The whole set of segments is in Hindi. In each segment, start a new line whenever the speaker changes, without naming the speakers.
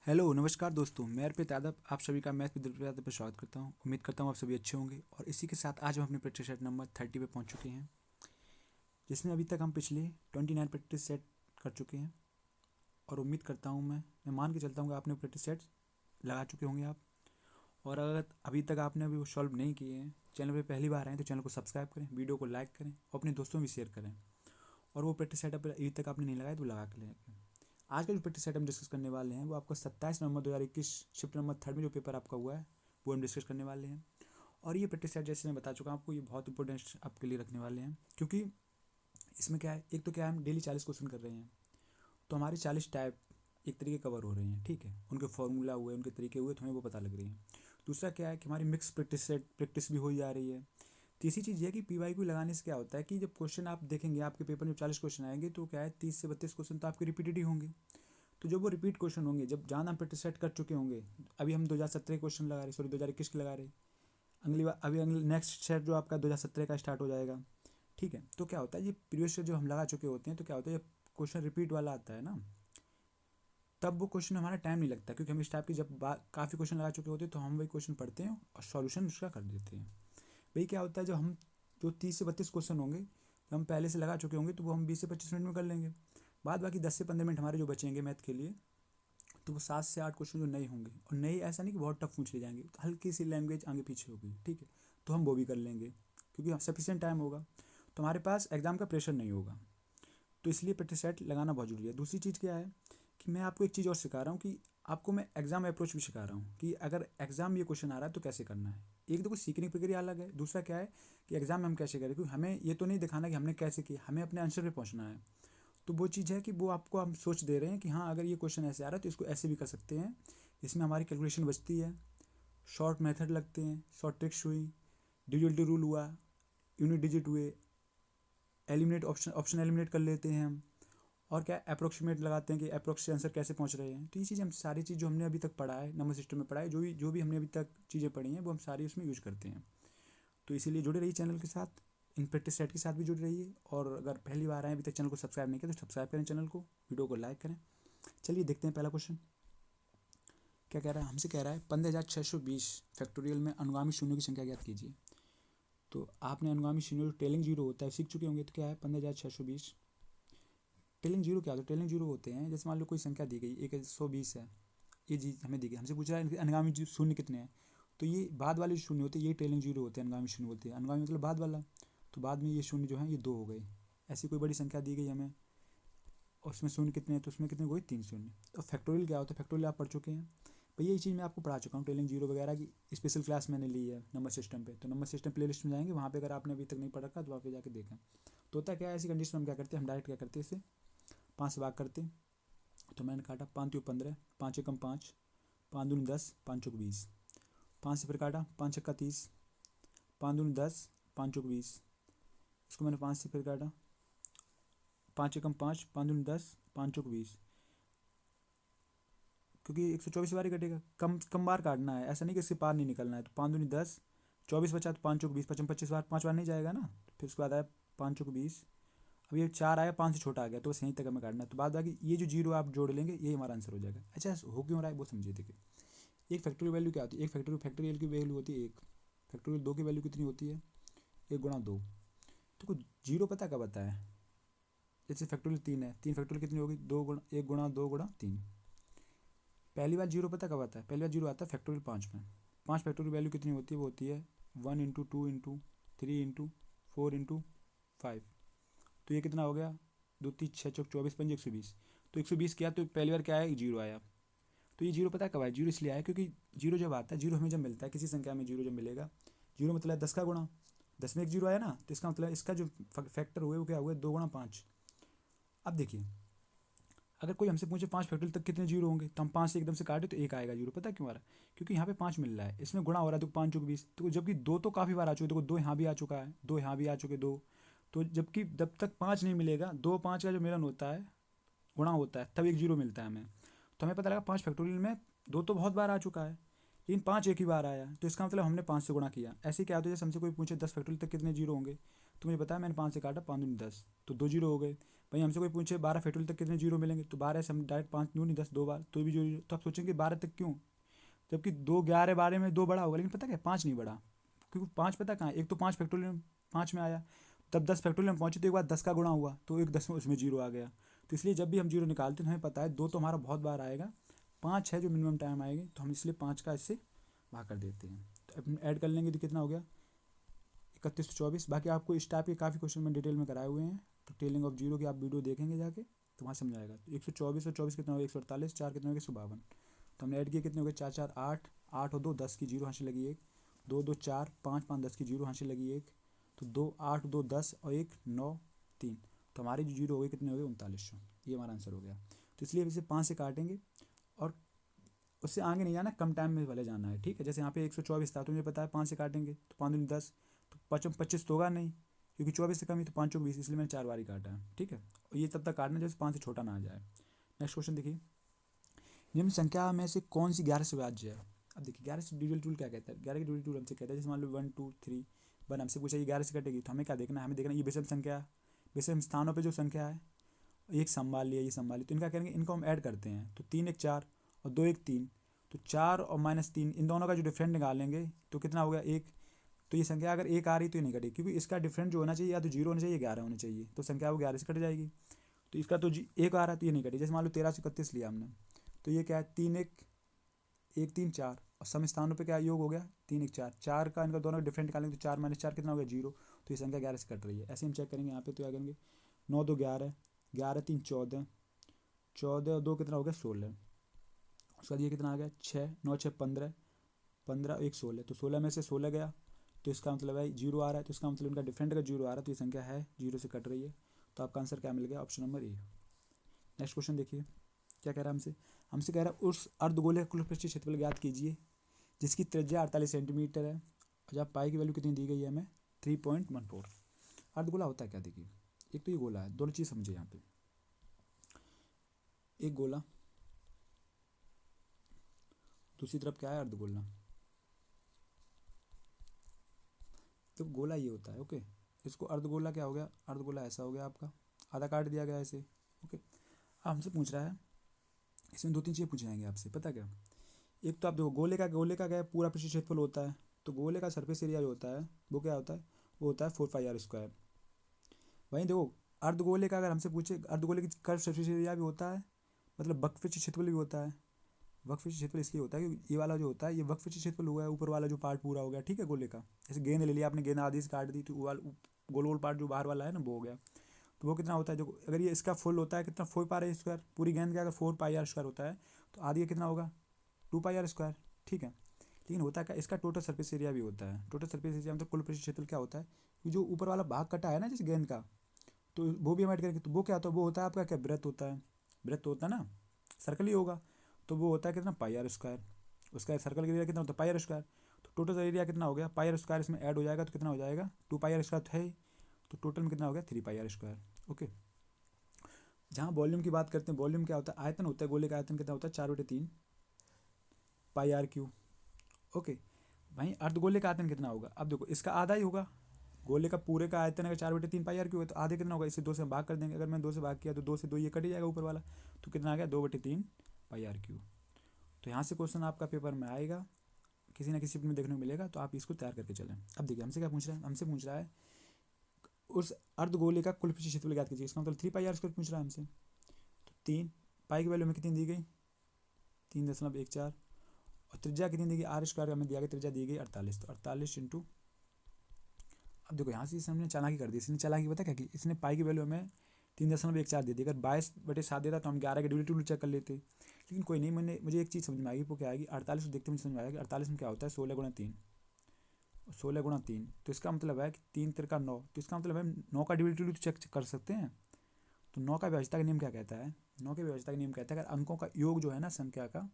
हेलो नमस्कार दोस्तों, मैं अर्पित यादव आप सभी का मैथ विद यादव पर स्वागत करता हूं। उम्मीद करता हूं आप सभी अच्छे होंगे। और इसी के साथ आज हम अपने प्रैक्टिस सेट नंबर 30 पे पहुंच चुके हैं, जिसमें अभी तक हम पिछले 29 प्रैक्टिस सेट कर चुके हैं। और उम्मीद करता हूं मैं मान के चलता हूँ कि आपने प्रैक्टिस सेट लगा चुके होंगे आप। और अगर अभी तक आपने अभी वो सॉल्व नहीं किए हैं, चैनल पर पहली बार आए तो चैनल को सब्सक्राइब करें, वीडियो को लाइक करें और अपने दोस्तों में भी शेयर करें। और वो प्रैक्टिस सेट अभी तक आपने नहीं लगाया तो लगा के लें। आज का जो प्रैक्टिस सेट हम डिस्कस करने वाले हैं वो आपका 27 नवंबर 2021 शिफ्ट नंबर 3 में जो पेपर आपका हुआ है वो हम डिस्कस करने वाले हैं। और ये प्रैक्टिस सेट जैसे मैं बता चुका हूँ आपको, ये बहुत इंपॉर्टेंट आपके लिए रखने वाले हैं, क्योंकि इसमें क्या है, एक तो क्या है हम डेली 40 क्वेश्चन कर रहे हैं, तो हमारे 40 टाइप एक तरीके कवर हो रहे हैं। ठीक है, उनके फॉर्मूला हुए, उनके तरीके हुए, तो हमें वो पता लग रही है। दूसरा क्या है कि हमारी मिक्स प्रैक्टिस सेट प्रैक्टिस भी हो जा रही है। तीसरी चीज़ ये कि PYQ लगाने से क्या होता है कि जब क्वेश्चन आप देखेंगे आपके पेपर में 40 क्वेश्चन आएंगे तो क्या है 30 से 32 क्वेश्चन तो आपके रिपीटेड ही होंगे। तो जब वो रिपीट क्वेश्चन होंगे, जब ज़्यादा हम प्रैक्टिस सेट कर चुके होंगे, अभी हम 2017 क्वेश्चन लगा रहे, सॉरी 2021 के लगा रहे, अगली बार अभी अगले नेक्स्ट सेट जो आपका 2017 का स्टार्ट हो जाएगा। ठीक है, तो क्या होता है ये प्रीवियस सेट जो हम लगा चुके होते हैं, तो क्या होता है जब क्वेश्चन रिपीट वाला आता है ना, तब वो क्वेश्चन हमारा टाइम नहीं लगता, क्योंकि हम इस टाइप की जब काफ़ी क्वेश्चन लगा चुके होते हैं तो हम वही क्वेश्चन पढ़ते हैं और सॉल्यूशन उसका कर देते हैं। वही क्या होता है जब हम जो 30 से 32 क्वेश्चन होंगे जो हम पहले से लगा चुके होंगे तो वो हम 20 से 25 मिनट में कर लेंगे। बाद बाकी 10 से 15 मिनट हमारे जो बचेंगे मैथ के लिए, तो वो 7 से 8 क्वेश्चन जो नए होंगे, और नए ऐसा नहीं कि बहुत टफ पूछ ले जाएंगे, तो हल्की सी लैंग्वेज आगे पीछे होगी। ठीक है, तो हम वो भी कर लेंगे क्योंकि सफिशिएंट टाइम होगा, तो हमारे पास एग्ज़ाम का प्रेशर नहीं होगा। तो इसलिए प्रैक्टिस सेट लगाना बहुत जरूरी है। दूसरी चीज़ क्या है कि मैं आपको एक चीज़ और सिखा रहा हूँ कि आपको मैं एग्ज़ाम अप्रोच भी सिखा रहा हूँ कि अगर एग्ज़ाम ये क्वेश्चन आ रहा है तो कैसे करना है। एक तो कुछ सीखने की प्रक्रिया अलग है, दूसरा क्या है कि एग्ज़ाम में हम कैसे करें, क्योंकि हमें ये तो नहीं दिखाना कि हमने कैसे किया, हमें अपने आंसर पे पहुँचना है। तो वो चीज़ है कि वो आपको हम सोच दे रहे हैं कि हाँ अगर ये क्वेश्चन ऐसे आ रहा है तो इसको ऐसे भी कर सकते हैं। इसमें हमारी कैलकुलेशन बचती है, शॉर्ट मेथड लगते हैं, शॉर्ट ट्रिक्स हुई, डिजिटल रूल हुआ, यूनिट डिजिट हुए, एलिमिनेट ऑप्शन एलिमिनेट कर लेते हैं हम, और क्या अप्रोक्सीमेट लगाते हैं कि अप्रोक्स से आंसर कैसे पहुंच रहे हैं। तो ये चीज़ हम सारी चीज़ जो हमने अभी तक पढ़ा है, नंबर सिस्टम में पढ़ा है, जो भी हमने अभी तक चीज़ें पढ़ी हैं वो हम सारी उसमें यूज करते हैं। तो इसीलिए जुड़े रहिए चैनल के साथ, इन प्रैक्टिस सेट के साथ भी जुड़े रहिए। और अगर पहली बार आए अभी तक चैनल को सब्सक्राइब नहीं किया तो सब्सक्राइब करें चैनल को, वीडियो को लाइक करें। चलिए देखते हैं पहला क्वेश्चन क्या कह रहा है। हमसे कह रहा है 15,620 फैक्टोरियल में अनुगामी शून्यों की संख्या ज्ञात कीजिए। तो आपने अनुगामी शून्य टेलिंग जीरो होता है सीख चुके होंगे। तो क्या है 15,620 टेलिंग जीरो क्या होता है। टेलिंग जीरो होते हैं जैसे मान लो कोई संख्या दी गई 120 है, ये चीज़ हमें दी गई, हमसे पूछ रहा है अनुगामी शून्य कितने हैं। तो ये बाद वाले शून्य होते हैं, ये टेलिंग जीरो होते हैं, अनुगामी शून्य बोलते हैं। अनुगामी मतलब बाद वाला, तो बाद में ये शून्य जो है ये 2 हो गए। ऐसी कोई बड़ी संख्या दी गई हमें और उसमें शून्य कितने हैं, तो उसमें कितने हुए 3 शून्य। तो फैक्टोरियल क्या होता है, फैक्टोरियल आप पढ़ चुके हैं भैया, ये चीज़ मैं आपको पढ़ा चुका हूँ। टेलिंग जीरो वगैरह की स्पेशल क्लास मैंने ली है नंबर सिस्टम पे, तो नंबर सिस्टम प्ले लिस्ट में जाएंगे, वहाँ पे अगर आपने अभी तक नहीं पढ़ रखा तो वहाँ पे जाके देखें। तो होता क्या है ऐसी कंडीशन में हम क्या करते हैं, हम डायरेक्ट क्या करते हैं इसे 5 से भाग करते हैं। तो मैंने काटा 5 3 15, 5 एकम 5, 5 दूनी 10, 5 चौक 20, 5 से फिर काटा 5 छक्का 30, 5 दूनी 10, 5 चौक 20, इसको मैंने 5 से फिर काटा 5 एकम 5, 5 दूनी 10, 5 चौक 20, क्योंकि 124 बार ही कटेगा, कम कम बार काटना है, ऐसा नहीं कि इसके पार नहीं निकलना है। तो 5 दूनी 10, 24 बचा तो 5 चौक 20, 25 बार 5 बार नहीं जाएगा ना। फिर उसके बाद आया 5 चौक 20, अब ये 4 आया 5 से छोटा आ गया तो बस यहीं तक हमें काटना है। तो बाद बाकी ये जो जीरो आप जोड़ लेंगे यही हमारा आंसर हो जाएगा। अच्छा हो क्यों रहा है वो समझिए। देखिए एक फैक्टोरियल वैल्यू क्या होती है, एक फैक्टोरियल की वैल्यू होती है 1, फैक्टोरियल 2 की वैल्यू कितनी होती है 1 गुणा 2। तो कुछ जीरो पता कब आता है, जैसे फैक्टोरियल 3 है, 3 फैक्टोरियल कितनी होगी 2 गुणा 1 गुणा 2 गुणा 3। पहली बार जीरो पता कब आता है, पहली बार जीरो आता है फैक्टोरियल 5 में। 5 फैक्टोरियल वैल्यू कितनी होती है, वो होती है 1 इंटू 2 इंटू 3 इंटू 4 इंटू 5। तो ये कितना हो गया 2 3 6 चौक 24 5 120। तो 120 किया तो पहली बार क्या आया जीरो आया। तो ये जीरो पता है कब आया, जीरो इसलिए आया क्योंकि जीरो जब आता है, जीरो हमें जब मिलता है किसी संख्या में, जीरो जब मिलेगा, जीरो मतलब 10 का गुणा, 10 में एक जीरो आया ना, तो इसका मतलब इसका जो फैक्टर हुए वो क्या हुए 2 गुणा 5। अब देखिए अगर कोई हमसे पूछे 5 फैक्टोरियल तक कितने जीरो होंगे, तो हम 5 से एकदम से काटे तो एक आएगा जीरो। पता क्यों आ रहा है, क्योंकि यहाँ पे 5 मिल रहा है, इसमें गुणा हो रहा है, तो 5 चौक 20, तो जबकि 2 तो काफ़ी बार आ चुके, देखो 2 यहाँ भी आ चुका है, 2 यहाँ भी आ चुके 2। तो जबकि जब तक 5 नहीं मिलेगा, 2 5 का जो मिलन होता है, गुणा होता है, तब एक जीरो मिलता है हमें। तो हमें पता लगा 5 फैक्टोरियल में 2 तो बहुत बार आ चुका है, लेकिन 5 एक ही बार आया, तो इसका मतलब हमने 5 से गुणा किया। ऐसे क्या होता है जैसे हमसे कोई पूछे 10 फैक्टोरियल तक कितने जीरो होंगे, तो मुझे बताया मैंने 5 से काटा 5 दूनी 10, तो 2 जीरो हो गए। भाई हमसे कोई पूछे 12 फैक्टोरियल तक कितने जीरो मिलेंगे, तो 12 से हम डायरेक्ट 5 नहीं 10 2 बार तो भी जीरो, तो आप सोचेंगे 12 तक क्यों, जबकि 2 11 12 में 2 बड़ा होगा, लेकिन पता क्या 5 नहीं बड़ा, क्योंकि 5 पता कहाँ, एक तो 5 फैक्टोरियल 5 में आया, तब 10 फैक्टोरियल में पहुँचे तो एक बार 10 का गुणा हुआ तो एक 10 में उसमें जीरो आ गया। तो इसलिए जब भी हम जीरो निकालते हैं हमें पता है 2 तो हमारा बहुत बार आएगा, 5 है जो मिनिमम टाइम आएगी, तो हम इसलिए 5 का इससे भाग कर देते हैं। तो अब ऐड कर लेंगे तो कितना हो गया 31 24। बाकी आपको इस टाइप के काफ़ी क्वेश्चन में डिटेल में कराए हुए हैं, तो टेलिंग ऑफ जीरो की आप वीडियो देखेंगे जाके तो वहाँ समझ आएगा। तो 124 और 24 कितना हो गया 148, 4 कितना हो गया 152। तो हमने ऐड किए कितने हो गए 4 4 8, 8 और 2 10 की जीरो हासिल लगी एक, 2 2 4 5 5 10 की जीरो हासिल लगी एक, तो 2 8 2 10 और 1 9 3, तो हमारे जो जीरो हो गए कितने हो गए 3900। ये हमारा आंसर हो गया। तो इसलिए इसे 5 से काटेंगे और उससे आगे नहीं जाना, कम टाइम में पहले जाना है, ठीक है। जैसे यहाँ पे 124 था तो मुझे पता है 5 से काटेंगे तो 5 दूनी 10, तो 5 25 तो होगा नहीं क्योंकि 24 से कम ही, तो 5 20, इसलिए मैंने 4 बार ही काटा है, ठीक है। और ये तब तक काटना जैसे 5 से छोटा ना आ जाए। नेक्स्ट क्वेश्चन देखिए, निम्न संख्या में से कौन सी 11 से विभाज्य है। अब देखिए 11 से डिविजल टूल क्या कहता है, 11 की डिविजल टूल हमसे कहता है जैसे मान लो 1 2 3 1, हमसे पूछा ये 11 से कटेगी तो हमें क्या देखना है, हमें देखना है ये विषम संख्या, विषम स्थानों पर जो संख्या है एक संभाल लिया, ये संभाल लिया, तो इनका करेंगे इनको हम ऐड करते हैं, तो 3 1 4 और 2 1 3, तो 4 और -3 इन दोनों का जो डिफरेंट निकालेंगे तो कितना हो गया 1। तो ये संख्या अगर 1 आ रही तो ये नहीं कटेगी, क्योंकि इसका डिफरेंट जो होना चाहिए या तो 0 होना चाहिए 11 होना चाहिए, तो संख्या वो 11 से कट जाएगी। तो इसका तो 1 आ रहा है तो ये नहीं कटेगी। जैसे मान लो 13 से 31 लिया हमने, तो ये क्या है 3 1 1 3 4, और सम स्थानों पे क्या योग हो गया 3 1 4, 4 का इनका दोनों डिफरेंट निकालेंगे तो 4 -4 कितना हो गया 0, तो ये संख्या 11 से कट रही है। ऐसे हम चेक करेंगे यहाँ पे, तो क्या करेंगे 9 2 11, 11 3 14, 14 और 2 कितना हो गया 16, उसका ये कितना आ गया 6 9 6 15, 15 1 16, तो 16 में से 16 गया, तो इसका मतलब है 0 आ रहा है, तो इसका मतलब इनका डिफरेंट का 0 आ रहा है, तो ये संख्या है 0 से कट रही है। तो आपका आंसर क्या मिल गया, option number A. Next question देखिए क्या कह रहा है हमसे, हमसे कह रहा है उस अर्धगोले का कुल पृष्ठीय क्षेत्रफल ज्ञात कीजिए जिसकी त्रिज्या 48 सेंटीमीटर है, और जब पाई की वैल्यू कितनी दी गई है हमें 3.14। अर्धगोला होता है क्या, देखिए एक तो ये गोला है, दोनों चीज़ समझे यहाँ पे, एक गोला दूसरी तरफ क्या है अर्धगोला, तो गोला ये होता है, ओके। इसको अर्धगोला क्या हो गया, अर्धगोला ऐसा हो गया आपका, आधा काट दिया गया ऐसे, ओके। अब हमसे पूछ रहा है, इसमें 2 3 चीज़ें पूछ जाएंगे आपसे, पता क्या, एक तो आप देखो गोले का क्या है पूरा पृष्ठीय क्षेत्रफल होता है, तो गोले का सरफेस एरिया जो होता है वो क्या होता है, वो होता है 4πr²। वहीं देखो अर्धगोले का अगर हमसे पूछे, अर्धगोले की कर्व सरफेस एरिया भी होता है, मतलब वक्र क्षेत्रफल भी होता है। वक्र क्षेत्रफल इसलिए होता है कि ये वाला जो होता है ये वक्र क्षेत्रफल हुआ है, ऊपर वाला जो पार्ट पूरा हो गया, ठीक है गोले का। जैसे गेंद ले लिया आपने, गेंद आधी से काट दी तो गोल गोल पार्ट जो बाहर वाला है ना वो हो गया, तो वो कितना होता है, जो अगर ये इसका फुल होता है कितना 4πr², पूरी गेंद का अगर 4πr² होता है तो आधी का कितना होगा 2πr², ठीक है। लेकिन होता क्या, इसका टोटल सरफेस एरिया भी होता है, टोटल सरफेस एरिया मतलब कुल पृष्ठीय क्षेत्रफल क्या होता है, कि जो ऊपर वाला भाग कटा है ना जैसे गेंद का, तो वो भी हम ऐड करेंगे तो वो क्या होता है, वो होता है आपका क्या वृत्त होता है, वृत्त होता है ना, सर्कल ही होगा, तो वो होता है कितना πr², उसका सर्कल का एरिया कितना होता है πr², तो टोटल एरिया कितना हो गया πr² इसमें ऐड हो जाएगा तो कितना हो जाएगा 2πr² है ही, तो टोटल में कितना हो गया 3πr², ओके। जहाँ वॉल्यूम की बात करते हैं, वॉल्यूम क्या होता है, आयतन होता है, गोले का आयतन कितना होता है 4/3 πr³, ओके। वहीं अर्धगोले का आयतन कितना होगा, अब देखो इसका आधा ही होगा, गोले का पूरे का आयतन अगर 4/3 πr³ है तो आधे कितना होगा, इसे 2 से भाग कर देंगे, अगर मैं 2 से भाग किया तो 2 से 2 ये कट ही जाएगा ऊपर वाला, तो कितना आ गया 2/3 πr³। तो यहाँ से क्वेश्चन आपका पेपर में आएगा, किसी ना किसी में देखने को मिलेगा, तो आप इसको तैयार करके चलें। अब देखिए हमसे क्या पूछ रहा है, हमसे पूछ रहा है उस अर्धगोले का कुल पृष्ठीय क्षेत्रफल ज्ञात कीजिए, इसका मतलब 3πr² पूछ रहा है हमसे। तो 3 पाई की वैल्यू में कितनी दी गई 3.14, और त्रिज्या कितनी दी गई r² हमें दिया गया, त्रिज्या दी गई 48, तो 48 इंटू, अब देखो यहाँ से इसने चालाकी कर दी, इसने चालाकी पता क्या कि इसने पाई की वैल्यू हमें 3.14 दे दी, अगर 22/7 देता तो हम 11 के डिविडेंड चेक कर लेते, लेकिन कोई नहीं, मुझे एक चीज़ समझ में आएगी, वो क्या आएगी 48 को देखते मुझे समझ में आएगा कि 48 में क्या होता है 16 × 3, 16 × 3, तो इसका मतलब है कि 3 3 का 9, तो इसका मतलब है 9 का डिविडेंड चेक कर सकते हैं। तो 9 का विभाज्यता का नियम क्या कहता है, 9 के विभाज्यता का नियम कहता है अगर अंकों का योग जो है ना संख्या का,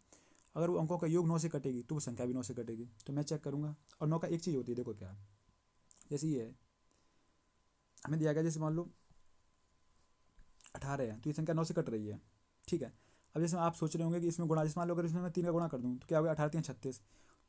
अगर वो अंकों का योग 9 से कटेगी तो वो संख्या भी 9 से कटेगी, तो मैं चेक करूँगा। और 9 का एक चीज़ होती है, देखो क्या, जैसे ये है हमें दिया गया, जैसे मान लो 18 है तो ये संख्या 9 से कट रही है, ठीक है। अब जैसे आप सोच रहे होंगे कि इसमें गुणा, जैसे मान लो अगर इसमें मैं 3 का गुणा कर दूँ तो क्या होगा 18 3 36,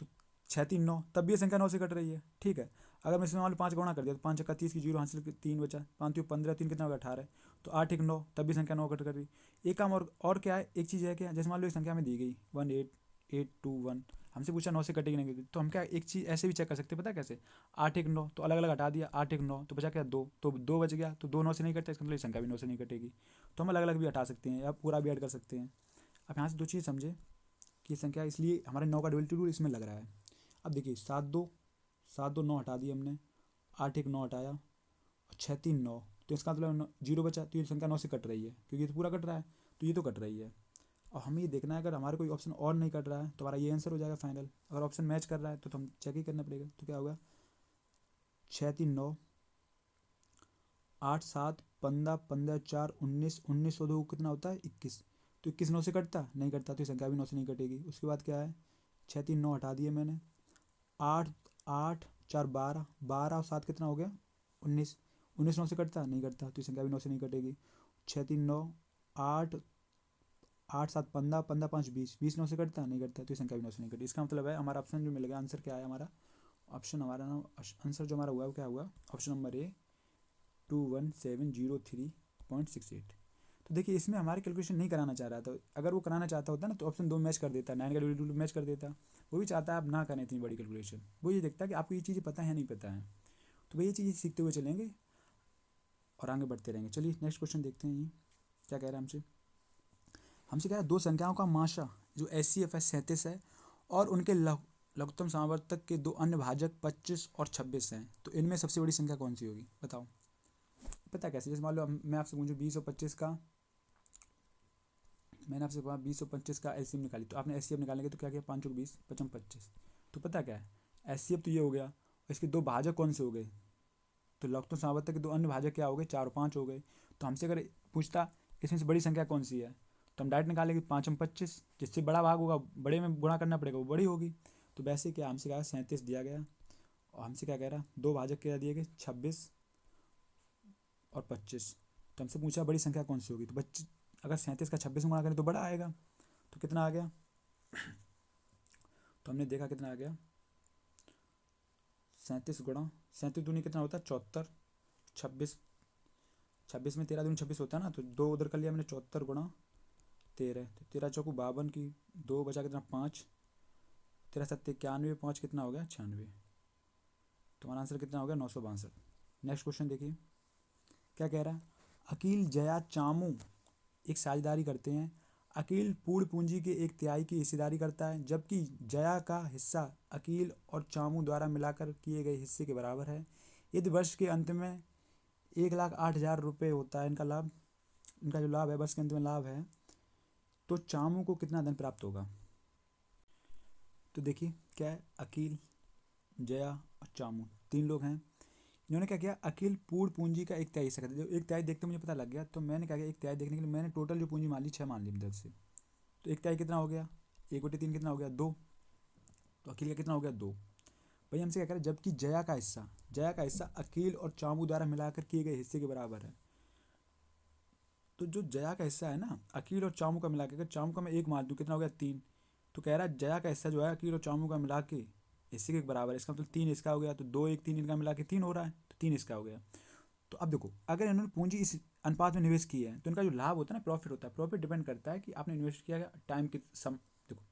तो 6 3 9, तब भी ये संख्या 9 से कट रही है, ठीक है। अगर मैं इसमें मान लो 5 गुणा कर दिया तो 5 × 30 की जीरो हासिल 3 बचा, 5 3 15, 3 कितना होगा 18, तो 8 1 9, तब भी संख्या 9 कट कर रही। एक काम और क्या है, एक चीज़ है क्या, जैसे मान लो एक संख्या में दी गई 1 8 8 2 1, हमसे पूछा 9 से कटेगी नहीं, तो हम क्या एक चीज़ ऐसे भी चेक कर सकते हैं, पता है कैसे, 8 1 9 तो अलग अलग हटा दिया, 8 1 9 तो बचा क्या 2, तो 2 बच गया, तो 2 9 से नहीं कटता, इसका मतलब संख्या भी 9 से नहीं कटेगी। तो हम अलग अलग भी हटा सकते हैं या पूरा भी ऐड कर सकते हैं। अब यहाँ से दो चीज़ समझे कि ये संख्या, इसलिए हमारे 9 का डबल रूल इसमें लग रहा है। अब देखिए 7 2 9 हटा दिए हमने, 8 1 9 हटाया और 6 3 9, तो इसका मतलब 0 बचा, तो ये संख्या 9 से कट रही है क्योंकि ये तो पूरा कट रहा है, तो ये तो कट रही है। और हमें ये देखना है अगर हमारे कोई ऑप्शन और नहीं कट रहा है तो हमारा ये आंसर हो जाएगा फाइनल। अगर ऑप्शन मैच कर रहा है तो हम चेक ही करना पड़ेगा। तो क्या होगा, 6 3 9, 8 7 15 15 4 19, 19 और 2 कितना होता है 21, तो 21 9 से कटता नहीं कटता, तो ये संख्या भी 9 से नहीं कटेगी। उसके बाद क्या है, 6 3 9 हटा दिए मैंने, 8 8 4 12, 12 और 7 कितना हो गया 19, 19 9 से कटता नहीं कटता, तो ये संख्या भी 9 से नहीं कटेगी। 6 3 9, 8 8 7 15 15 5 20, 20 9 से कटता नहीं कटता, तो ये संख्या भी 9 से नहीं कटी। इसका मतलब है हमारा ऑप्शन जो मिलेगा, आंसर क्या है हमारा, ऑप्शन हमारा ना, आंसर जो हमारा हुआ है वो क्या हुआ, ऑप्शन नंबर ए 21703.68। तो देखिए इसमें हमारे कैलकुलेशन नहीं कराना चाह रहा था, अगर वो कराना चाहता होता ना तो ऑप्शन 2 मैच कर देता, 9 का डब्ल्यू मैच कर देता। वो भी चाहता है आप ना करें इतनी बड़ी कैलकुलेशन, वो ये देखता है कि आपको ये चीज़ें पता है नहीं पता है, तो भाई ये चीज़ें सीखते हुए चलेंगे और आगे बढ़ते रहेंगे। चलिए नेक्स्ट क्वेश्चन देखते हैं, ये क्या कह रहा है हमसे। हमसे कह रहा है दो संख्याओं का माशा जो HCF है 37 है और उनके लघुत्तम समावर्तक के दो अन्य भाजक 25 और 26 हैं, तो इनमें सबसे बड़ी संख्या कौन सी होगी बताओ। पता कैसे, जैसे मान लो मैं आपसे पूछूं 20 और 25 का, मैंने आपसे कहा 20 और 25 का एलसीएम निकाली, तो आपने HCF निकालने के तो क्या किया, 5 और 20 55 25, तो पता क्या है HCF तो ये हो गया, और इसके दो भाजक कौन से हो गए, तो लघुत्तम समावर्तक के दो अन्य भाजक क्या हो गए 4 और 5 हो गए। तो हमसे अगर पूछता इसमें से बड़ी संख्या कौन सी है, तो हम डायरेक्ट निकालेंगे 5 में 25, जिससे बड़ा भाग होगा बड़े में गुणा करना पड़ेगा, वो बड़ी होगी। तो वैसे क्या हमसे कहा 37 दिया गया, और हमसे क्या कह रहा दो भाजक क्या दिए गए 26 और 25, तो हमसे पूछा बड़ी संख्या कौन सी होगी, तो बच्चे अगर 37 का 26 में गुणा करें तो बड़ा आएगा, तो कितना आ गया, तो हमने देखा कितना आ गया 37 गुणा 37 दूनी कितना होता है 74, 26 26 में 13 दूनी 26 होता है ना, तो दो उधर कर लिया मैंने 74 गुणा 13, तो 13 चौकू 52 की, दो बचा कितना 5, 13 7 91, 5 कितना हो गया 96, तुम्हारा आंसर कितना हो गया 962। नेक्स्ट क्वेश्चन देखिए क्या कह रहा है, अकील जया चामू एक साझेदारी करते हैं। अकील पूर्ण पूंजी के एक तिहाई की हिस्सेदारी करता है, जबकि जया का हिस्सा अकील और चामू द्वारा मिलाकर किए गए हिस्से के बराबर है। यदि वर्ष के अंत में 1,08,000 रुपये होता है इनका लाभ, इनका जो लाभ है वर्ष के अंत में लाभ है, तो चामू को कितना धन प्राप्त होगा। तो देखिए क्या है, अकील जया और चामू तीन लोग हैं, इन्होंने क्या किया, अकील पूर्ण पूंजी का एक तिहाई हिस्सा करते, जब एक तिहाई देखते मुझे पता लग गया, तो मैंने क्या किया एक तिहाई देखने के लिए मैंने टोटल जो पूंजी मान ली 6 मान ली मदद से, तो एक तिहाई कितना हो गया 1/3 कितना हो गया 2, तो अकील का कितना हो गया 2। भाई हमसे क्या करें, जबकि जया का हिस्सा अकील और चामू द्वारा मिलाकर किए गए हिस्से के बराबर है, तो जो जया का हिस्सा है ना अकील और चामू का मिला के, अगर चामू का मैं 1 मान दूँ कितना हो गया 3, तो कह रहा है जया का हिस्सा जो है अकील और चामू का मिला के हिस्से के बराबर है, इसका मतलब 3 इसका हो गया, तो 2 1 3 इनका मिला के 3 हो रहा है, तो 3 इसका हो गया। तो अब देखो अगर इन्होंने पूंजी इस अनुपात में निवेश की है तो इनका जो लाभ होता है ना प्रॉफिट होता है, प्रॉफिट डिपेंड करता है कि आपने इन्वेस्ट किया टाइम के देखो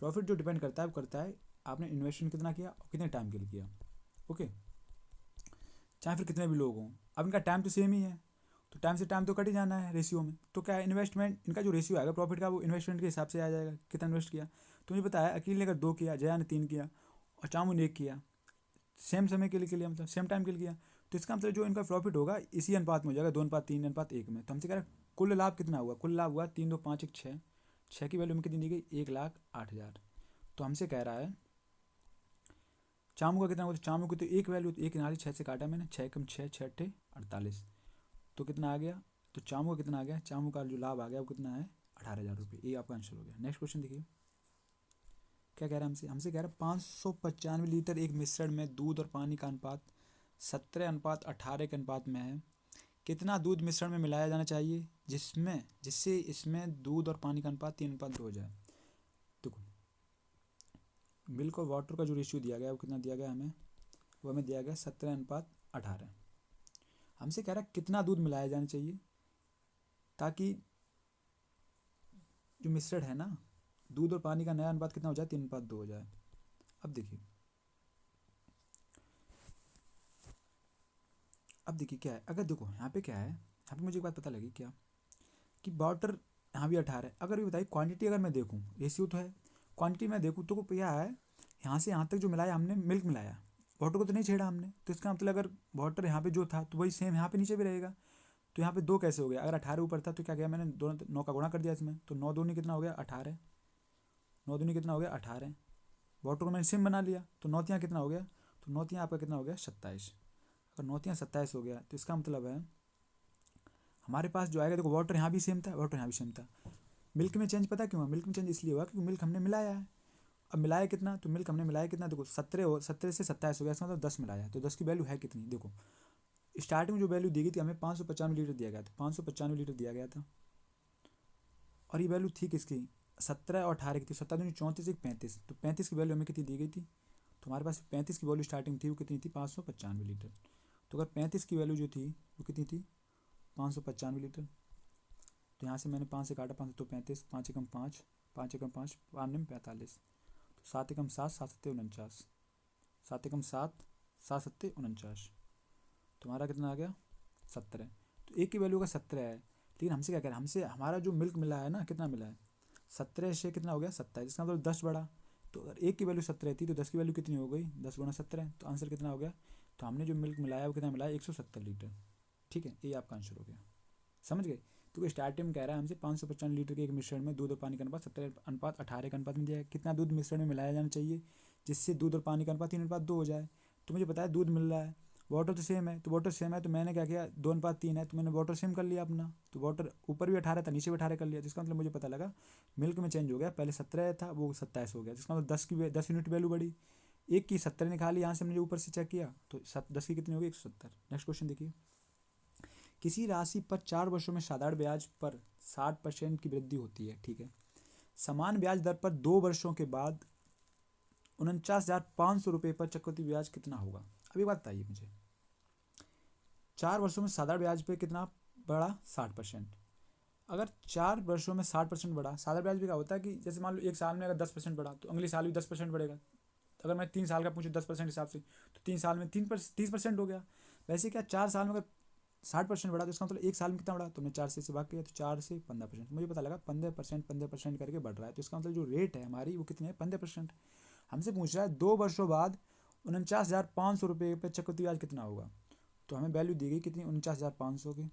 प्रॉफिट जो डिपेंड करता है वो करता है आपने इन्वेस्टमेंट कितना किया और कितने टाइम के लिए किया, ओके, चाहे फिर कितने भी लोग हों। अब इनका टाइम तो सेम ही है, तो टाइम से टाइम तो कट ही जाना है रेशियो में, तो क्या है इन्वेस्टमेंट इनका जो रेशियो आएगा प्रॉफिट का वो इन्वेस्टमेंट के हिसाब से आ जाएगा, कितना इन्वेस्ट किया। तो मुझे पता है अकील ने अगर 2 किया, जया ने 3 किया और चामू ने 1 किया, सेम समय के लिए मतलब सेम टाइम के लिए किया, तो इसका मतलब जो इनका प्रॉफिट होगा इसी अनुपात में हो जाएगा 2:3:1 में। तो हमसे कह रहा है कुल लाभ कितना हुआ, कुल लाभ हुआ 3 2 5 1 6, 6 की वैल्यू में कितनी दी गई 1,08,000। तो हमसे कह रहा है चामू का कितना हुआ, तो चामू की तो एक वैल्यू, तो 1 नाली 6 से काटा मैंने, 6 कम 6 6 48, तो कितना आ गया, तो चामू का कितना आ गया, चामू का जो लाभ आ गया वो कितना है 18,000 रुपये, ये आपका आंसर हो गया। नेक्स्ट क्वेश्चन देखिए क्या कह रहा है हमसे कह रहा है 595 लीटर एक मिश्रण में दूध और पानी का अनुपात 17:18 के अनुपात में है, कितना दूध मिश्रण में मिलाया जाना चाहिए जिससे इसमें दूध और पानी का अनुपात 3:2 हो जाए। देखो मिल्क और वाटर का जो रेशियो दिया गया वो कितना दिया गया हमें, वो हमें दिया गया 17:18। हमसे कह रहा है कितना दूध मिलाया जाना चाहिए ताकि जो मिश्रण है ना, दूध और पानी का नया अनुपात कितना हो जाए, 3:2 हो जाए। अब देखिए क्या है, अगर देखो यहाँ पे क्या है, यहाँ पे मुझे एक बात पता लगी क्या, कि वाटर यहाँ भी 18 है। अगर ये बताइए क्वांटिटी अगर मैं देखूँ, रेशियो तो है, क्वांटिटी मैं देखूँ तो क्या है, यहाँ से यहाँ तक जो मिलाया हमने मिल्क मिलाया, वाटर को तो नहीं छेड़ा हमने, तो इसका मतलब अगर वाटर यहाँ पे जो था तो वही सेम यहाँ पे नीचे भी रहेगा। तो यहाँ पे 2 कैसे हो गया, अगर 18 ऊपर था तो क्या किया मैंने, दोनों 9 का गुणा कर दिया इसमें, तो 9 दूनी कितना हो गया 18, 9 दूनी कितना हो गया 18, वाटर को मैंने सेम बना लिया, तो 9 तियाँ कितना हो गया, तो 9 तियाँ आपका कितना हो गया 27। अगर 9 तियाँ 27 हो गया तो इसका मतलब है हमारे पास जो आएगा, देखो वाटर यहाँ भी सेम था, वाटर यहाँ भी सेम था। मिल्क में चेंज पता क्यों हुआ, मिल्क में चेंज इसलिए हुआ क्योंकि मिल्क हमने मिलाया है। अब मिलाया कितना, तो मिल्क हमने मिलाया कितना, देखो 17 से 27 हो गया, इसका मतलब 10 मिलाया है, तो 10 की वैल्यू है कितनी, देखो स्टार्टिंग में जो वैल्यू दी गई थी हमें 595 लीटर दिया गया था, 595 लीटर दिया गया था। और ये वैल्यू थी किसकी, 17 और 18 की थी, 17 दूनी 34 एक 35, तो 35 की वैल्यू हमें कितनी दी गई थी, तो हमारे पास 35 की वैल्यू स्टार्टिंग थी, वो कितनी थी 595 लीटर। तो अगर 35 की वैल्यू जो थी वो कितनी थी 595 लीटर, तो यहाँ से मैंने 5 से काटा, 5 तो 35, 5 एकम 5, 5 एकम 5, 5 में 45, तो 7 एकम 7, 7 सत्ते 49, 7 एकम 7, 7 सत्ते 49, तुम्हारा कितना आ गया 17। तो एक की वैल्यू का 17 है, लेकिन हमसे क्या कह रहा है, हमसे हमारा जो मिल्क मिला है ना कितना मिला है 17 से कितना हो गया 27, इसका मतलब 10 बढ़ा। तो अगर एक की वैल्यू 17 थी तो 10 की वैल्यू कितनी हो गई, 10 गुणा 17, तो आंसर कितना हो गया, तो हमने जो मिल्क मिलाया वो कितना मिलाया 170 लीटर। ठीक है, ये आपका आंसर हो गया, समझ गए। तो स्टार्टिंग में कह रहा है हमसे 595 लीटर के एक मिश्रण में दूध और पानी का अनुपात 70:18 का अनुपात में दिया है, कितना दूध मिश्रण में मिलाया जाना चाहिए जिससे दूध और पानी का अनुपात 3:2 हो जाए। तो मुझे पता है दूध मिल रहा है, वाटर तो सेम है, तो वाटर सेम है तो मैंने क्या किया 2:3 है तो मैंने वाटर सेम कर लिया अपना, तो वाटर ऊपर भी 18 था नीचे भी 18 कर लिया, जिसका मतलब मुझे पता लगा मिल्क में चेंज हो गया, पहले 17 था वो 27 हो गया, जिसका मतलब 10 यूनिट वैल्यू बढ़ी। एक की 70 निकाली, यहाँ से हमने ऊपर से चेक किया तो 10 की कितनी होगी 170। नेक्स्ट क्वेश्चन देखिए, किसी राशि पर 4 वर्षों में साधारण ब्याज पर 60% की वृद्धि होती है, ठीक है, समान ब्याज दर पर 2 वर्षों के बाद 49,500 रुपये पर चक्रवृद्धि ब्याज कितना होगा। अभी बात बताइए मुझे, 4 वर्षों में साधारण ब्याज पे कितना बढ़ा 60%, अगर 4 वर्षों में 60% बढ़ा, साधारण ब्याज भी क्या होता है कि जैसे मान लो एक साल में अगर 10% बढ़ा तो अगले साल भी 10% बढ़ेगा, तो अगर मैं 3 साल का पूछूँ 10% हिसाब से तो 3 साल में 30% हो गया। वैसे क्या 4 साल में अगर 60% बढ़ा तो इसका मतलब एक साल में कितना बढ़ा, तो हमने 4 से भाग किया तो 4 से 15%, मुझे पता लगा 15% करके बढ़ रहा है, तो इसका मतलब जो रेट है हमारी वो कितनी है 15%। हमसे पूछ रहा है 2 वर्षों बाद 49,500 रुपये पर चक्रवृद्धि ब्याज कितना होगा, तो हमें वैल्यू दी गई कितनी 49,500 की,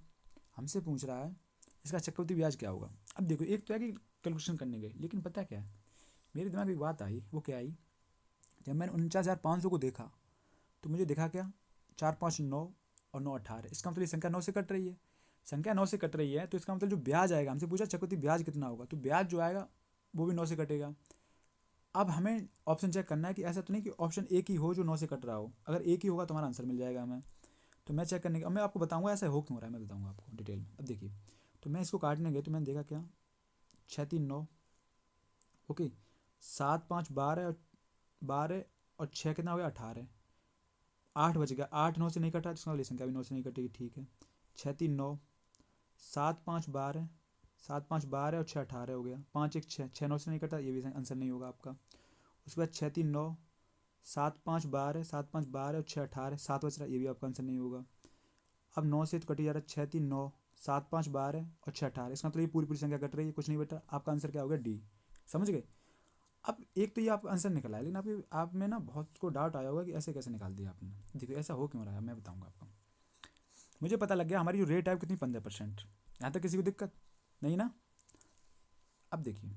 हमसे पूछ रहा है इसका चक्रवृद्धि ब्याज क्या होगा। अब देखो एक तो है कि कैलकुलेशन करने गए, लेकिन पता क्या है मेरे दिमाग में एक बात आई, वो क्या आई, जब मैंने 49,500 को देखा तो मुझे देखा क्या 4 5 9 और 9 18, इसका मतलब ये संख्या 9 से कट रही है, संख्या 9 से कट रही है, तो इसका मतलब जो ब्याज आएगा, हमसे पूछा चक्रवृद्धि ब्याज कितना होगा, तो ब्याज जो आएगा वो भी 9 से कटेगा। अब हमें ऑप्शन चेक करना है कि ऐसा तो नहीं कि ऑप्शन एक ही हो जो 9 से कट रहा हो, अगर एक ही होगा तो हमारा आंसर मिल जाएगा हमें। तो मैं चेक करने अब मैं आपको बताऊंगा ऐसा हो क्यों रहा है, मैं बताऊंगा आपको डिटेल में। अब देखिए, तो मैं इसको काटने गया तो मैंने देखा क्या 6 3 9, ओके, 7 5 12 और 6 कितना हो गया 18, 8 बच गया, 8 9 से नहीं कटा तो इसका संख्या भी 9 से नहीं कटेगी, ठीक है। 6 3 9, 7 5 12, 7 5 12 और 6 18 हो गया, 5 1 6, 6 9 से नहीं कटा, ये भी आंसर नहीं होगा आपका। उसके बाद 6 3 9, 7 5 12, 7 5 12 और 6 18, 7 बच रहा, ये भी आपका आंसर नहीं होगा। अब 9 से तो कटी जा रहा है, 6 3 9, 7 5 12 और 6 18, इसका मतलब ये पूरी पूरी संख्या कट रही है, कुछ नहीं बेटा, आपका आंसर क्या होगा डी, समझ गए। अब एक तो ये आप आंसर निकला है, लेकिन आप में ना बहुत को डाउट आया होगा कि ऐसे कैसे निकाल दिया आपने, देखो ऐसा हो क्यों रहा है मैं बताऊंगा आपको। मुझे पता लग गया हमारी जो रेट है वो कितनी 15%, यहाँ तक किसी को दिक्कत नहीं ना। अब देखिए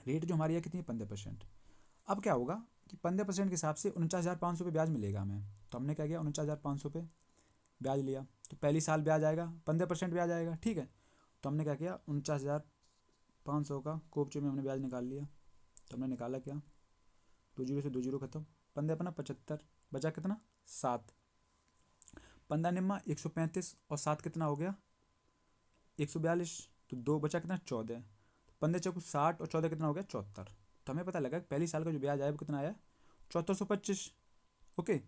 रेट जो हमारी है कितनी 15%, अब क्या होगा कि 15% के हिसाब से 49,500 पे ब्याज मिलेगा हमें, तो हमने क्या किया 49,500 पे ब्याज लिया, तो पहली साल ब्याज आएगा 15% ब्याज आएगा, ठीक है। तो हमने क्या किया 49,500 का कोपचे में हमने ब्याज निकाल लिया, तो हमने निकाला क्या 2 जीरो से 2 जीरो खत्म, 15 अपना 75, बचा कितना 7, 15 निम्मा 135 और 7 कितना हो गया 142, तो 2 बचा कितना 14, 15 चौको 60 और 14 कितना हो गया 74। तो हमें पता लगा कि पहली साल का जो ब्याज आया वो कितना आया 7425, ओके।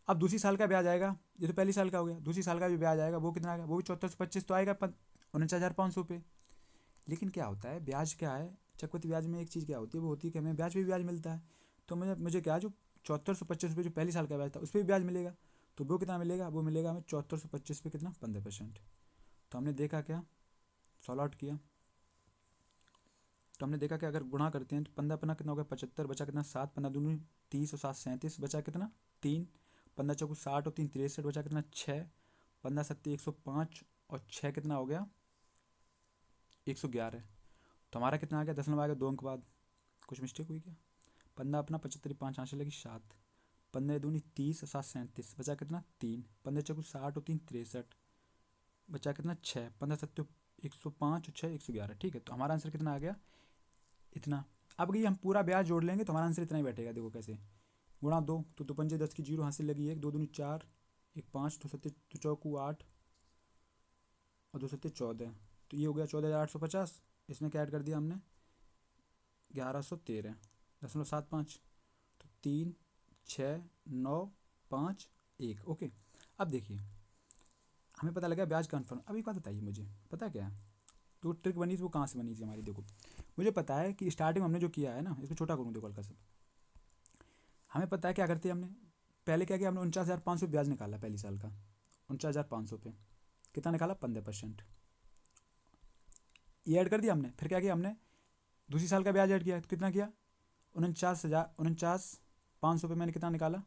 अब दूसरी साल का ब्याज आएगा, ये तो पहली साल का हो गया, दूसरी साल का जो ब्याज आएगा वो कितना आएगा, वो भी 7425 तो आएगा, 49,500 पे। लेकिन क्या होता है, ब्याज क्या है, चक्रवृद्धि ब्याज में एक चीज़ क्या होती है, वो होती है कि हमें ब्याज पे भी ब्याज मिलता है। तो मुझे क्या, जो 7425 जो पहले साल का ब्याज था उस पर भी ब्याज मिलेगा। तो वो कितना मिलेगा, वो मिलेगा हमें 7425 पे कितना, 15%। तो हमने देखा क्या, सॉल्व आउट किया तो हमने देखा कि अगर गुणा करते हैं तो 15 कितना हो गया, 75, बचा कितना 7, 15 दूनी 30 और 7 37, बचा कितना 3, 15 चौको 60 और 3 63, बचा कितना 6, 15 सत्ती 105 और 6 कितना हो गया 111। तो हमारा कितना आ गया, 10 नंबर आ गया 2 अंक बाद। कुछ मिस्टेक हुई क्या, 15 अपना 75, 5 आंसर लगी 7, 15 दूनी 30 और 7 37, बचा कितना 3, 15 चौको 60 और 3 63, बचा कितना 6, 15 सत्ती 105 और 6 111। ठीक है, तो हमारा आंसर कितना आ गया इतना। अब ये हम पूरा ब्याज जोड़ लेंगे तो हमारा आंसर इतना ही बैठेगा। देखो कैसे, गुणा 2 तो 2 10 की 0 हासिल लगी 1, 2 दूनी 4, 1 5, 2 सत्ते 2 चौकू 8 और 2 सत्ते 14। तो ये हो गया 14,850। इसमें क्या ऐड कर दिया हमने, 1113.75। तो 3 6 9 5 1। ओके, अब देखिए हमें पता लगा ब्याज कन्फर्म। अब एक बात बताइए मुझे, पता क्या है तो ट्रिक बनी थी वो कहाँ से बनी थी हमारी। देखो मुझे पता है कि स्टार्टिंग में हमने जो किया है ना, इसको छोटा करूँ देखो हल्का सा। हमें पता है क्या करते हैं, हमने पहले क्या किया, हमने 49,500 ब्याज निकाला पहली साल का। 49,500 पे कितना निकाला, 15%। ये ऐड कर दिया हमने। फिर क्या किया हमने, दूसरी साल का ब्याज ऐड किया तो कितना किया, 49,500 पे मैंने कितना निकाला,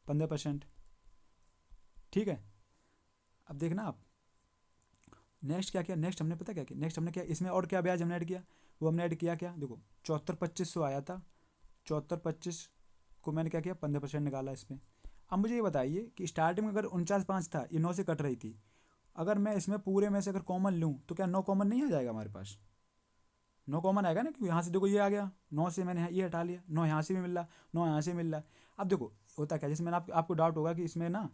15%। ठीक है, अब देखना आप नेक्स्ट क्या किया, नेक्स्ट हमने पता क्या किया, नेक्स्ट हमने क्या इसमें और क्या ब्याज हमने ऐड किया, वो हमने ऐड किया क्या, देखो 74,2500 आया था, 74,25 को मैंने क्या किया 15% निकाला इसमें। अब मुझे ये बताइए कि स्टार्टिंग में अगर 49,500 था, ये 9 से कट रही थी, अगर मैं इसमें पूरे में से अगर कॉमन लूँ तो क्या 9 कॉमन नहीं आ जाएगा हमारे पास, 9 कॉमन आएगा ना, क्योंकि यहाँ से देखो ये आ गया 9 से मैंने ये हटा लिया, 9 यहाँ से भी मिल रहा, 9 यहाँ से मिल रहा है। अब देखो होता क्या, जैसे मैंने आपको डाउट होगा कि इसमें ना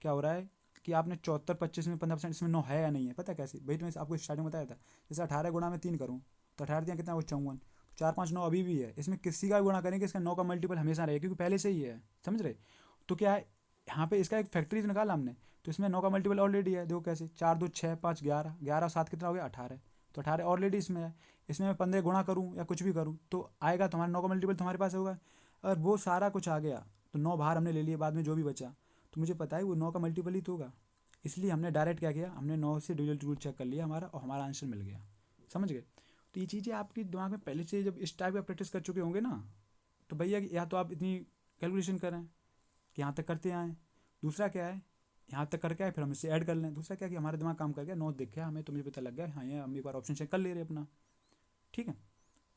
क्या हो रहा है कि आपने 74,25 में 15%, इसमें 9 है या नहीं है, पता है कैसे भाई, तो मैं आपको स्टार्टिंग बताया था। जैसे 18 गुणा में 3 करूँ तो 18 दिया कितना, वो 54, 4 5 9 अभी भी है, इसमें किसी का भी गुणा करेंगे इसका 9 का मल्टीपल हमेशा रहेगा, क्योंकि पहले से ही है, समझ रहे। तो क्या है यहाँ पे इसका एक फैक्ट्री निकाला हमने, तो इसमें 9 का मल्टीपल ऑलरेडी है, देखो कैसे 4 2 6 5 11, 11 और 7 कितना हो गया 18, तो 18 ऑलरेडी इसमें है। इसमें मैं 15 गुणा करूँ या कुछ भी करूँ तो आएगा, तुम्हारा 9 का मल्टीपल तुम्हारे पास होगा। अगर वो सारा कुछ आ गया तो 9 बाहर हमने ले लिए, बाद में जो भी बचा तो मुझे पता है वो 9 का मल्टीपल ही तो होगा, इसलिए हमने डायरेक्ट क्या किया, हमने 9 से डिविजल रूल चेक कर लिया हमारा, और हमारा आंसर मिल गया। समझ गए। तो ये चीज़ें आपके दिमाग में पहले से जब इस टाइप का प्रैक्टिस कर चुके होंगे ना, तो भैया या तो आप इतनी कैलकुलेशन करें कि यहाँ तक करते आएँ, दूसरा क्या है यहाँ तक करके आए फिर हम इससे ऐड कर लें, दूसरा क्या कि हमारा दिमाग काम कर गया, नोट दिख गया हमें तो मुझे पता लग गया हाँ ये हम एक बार ऑप्शन चेक कर ले रहे अपना। ठीक है,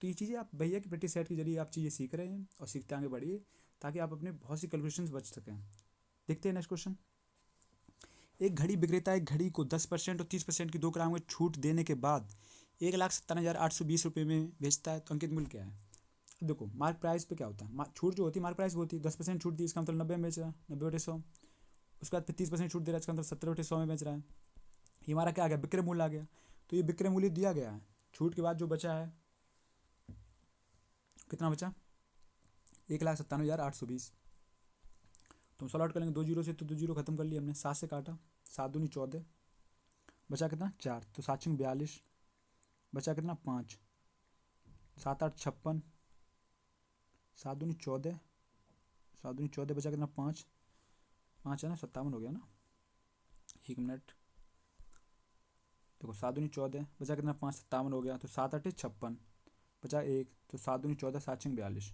तो ये चीज़ें आप भैया की प्रैक्टिस सेट के जरिए आप चीज़ें सीख रहे हैं और सीखते आगे बढ़िए, ताकि आप अपने बहुत सी कैलकुलेशन बच सकें। देखते हैं नेक्स्ट क्वेश्चन। एक घड़ी विक्रेता एक घड़ी को 10% और 30% की 2 ग्राम की छूट देने के बाद 1,57,820 रुपये में बेचता है, तो अंकित मूल्य क्या है। अब देखो मार्क प्राइस पे क्या होता है, छूट जो होती है मार्क प्राइस वो होती है, 10% छूट दी इसका मतलब 90 में बेच रहा है, 90/100। उसके बाद फिर 30% छूट दे रहा है, इसका मतलब 70/100 में बेच रहा है। ये हमारा क्या आ गया, विक्रय मूल्य आ गया। तो ये विक्रय मूल्य दिया गया है, छूट के बाद जो बचा है कितना बचा, 1,57,820। तो हम सॉल्व आउट कर लेंगे 2 जीरो से, तो 2 जीरो खत्म कर लिया हमने, 7 से काटा, 7 दूनी 14, बचा कितना 4, तो 7 6 42, बचा कितना 5, 7 8 56, 7 दूनी 14, 7 दूनी 14, बचा कितना 5, 5 है ना 57 हो गया ना, 1 मिनट। देखो 7 दूनी 14, बचा कितना 5, 57 हो गया, तो 7 8 56, बचा 1, तो 7 दूनी 14, 7 6 42।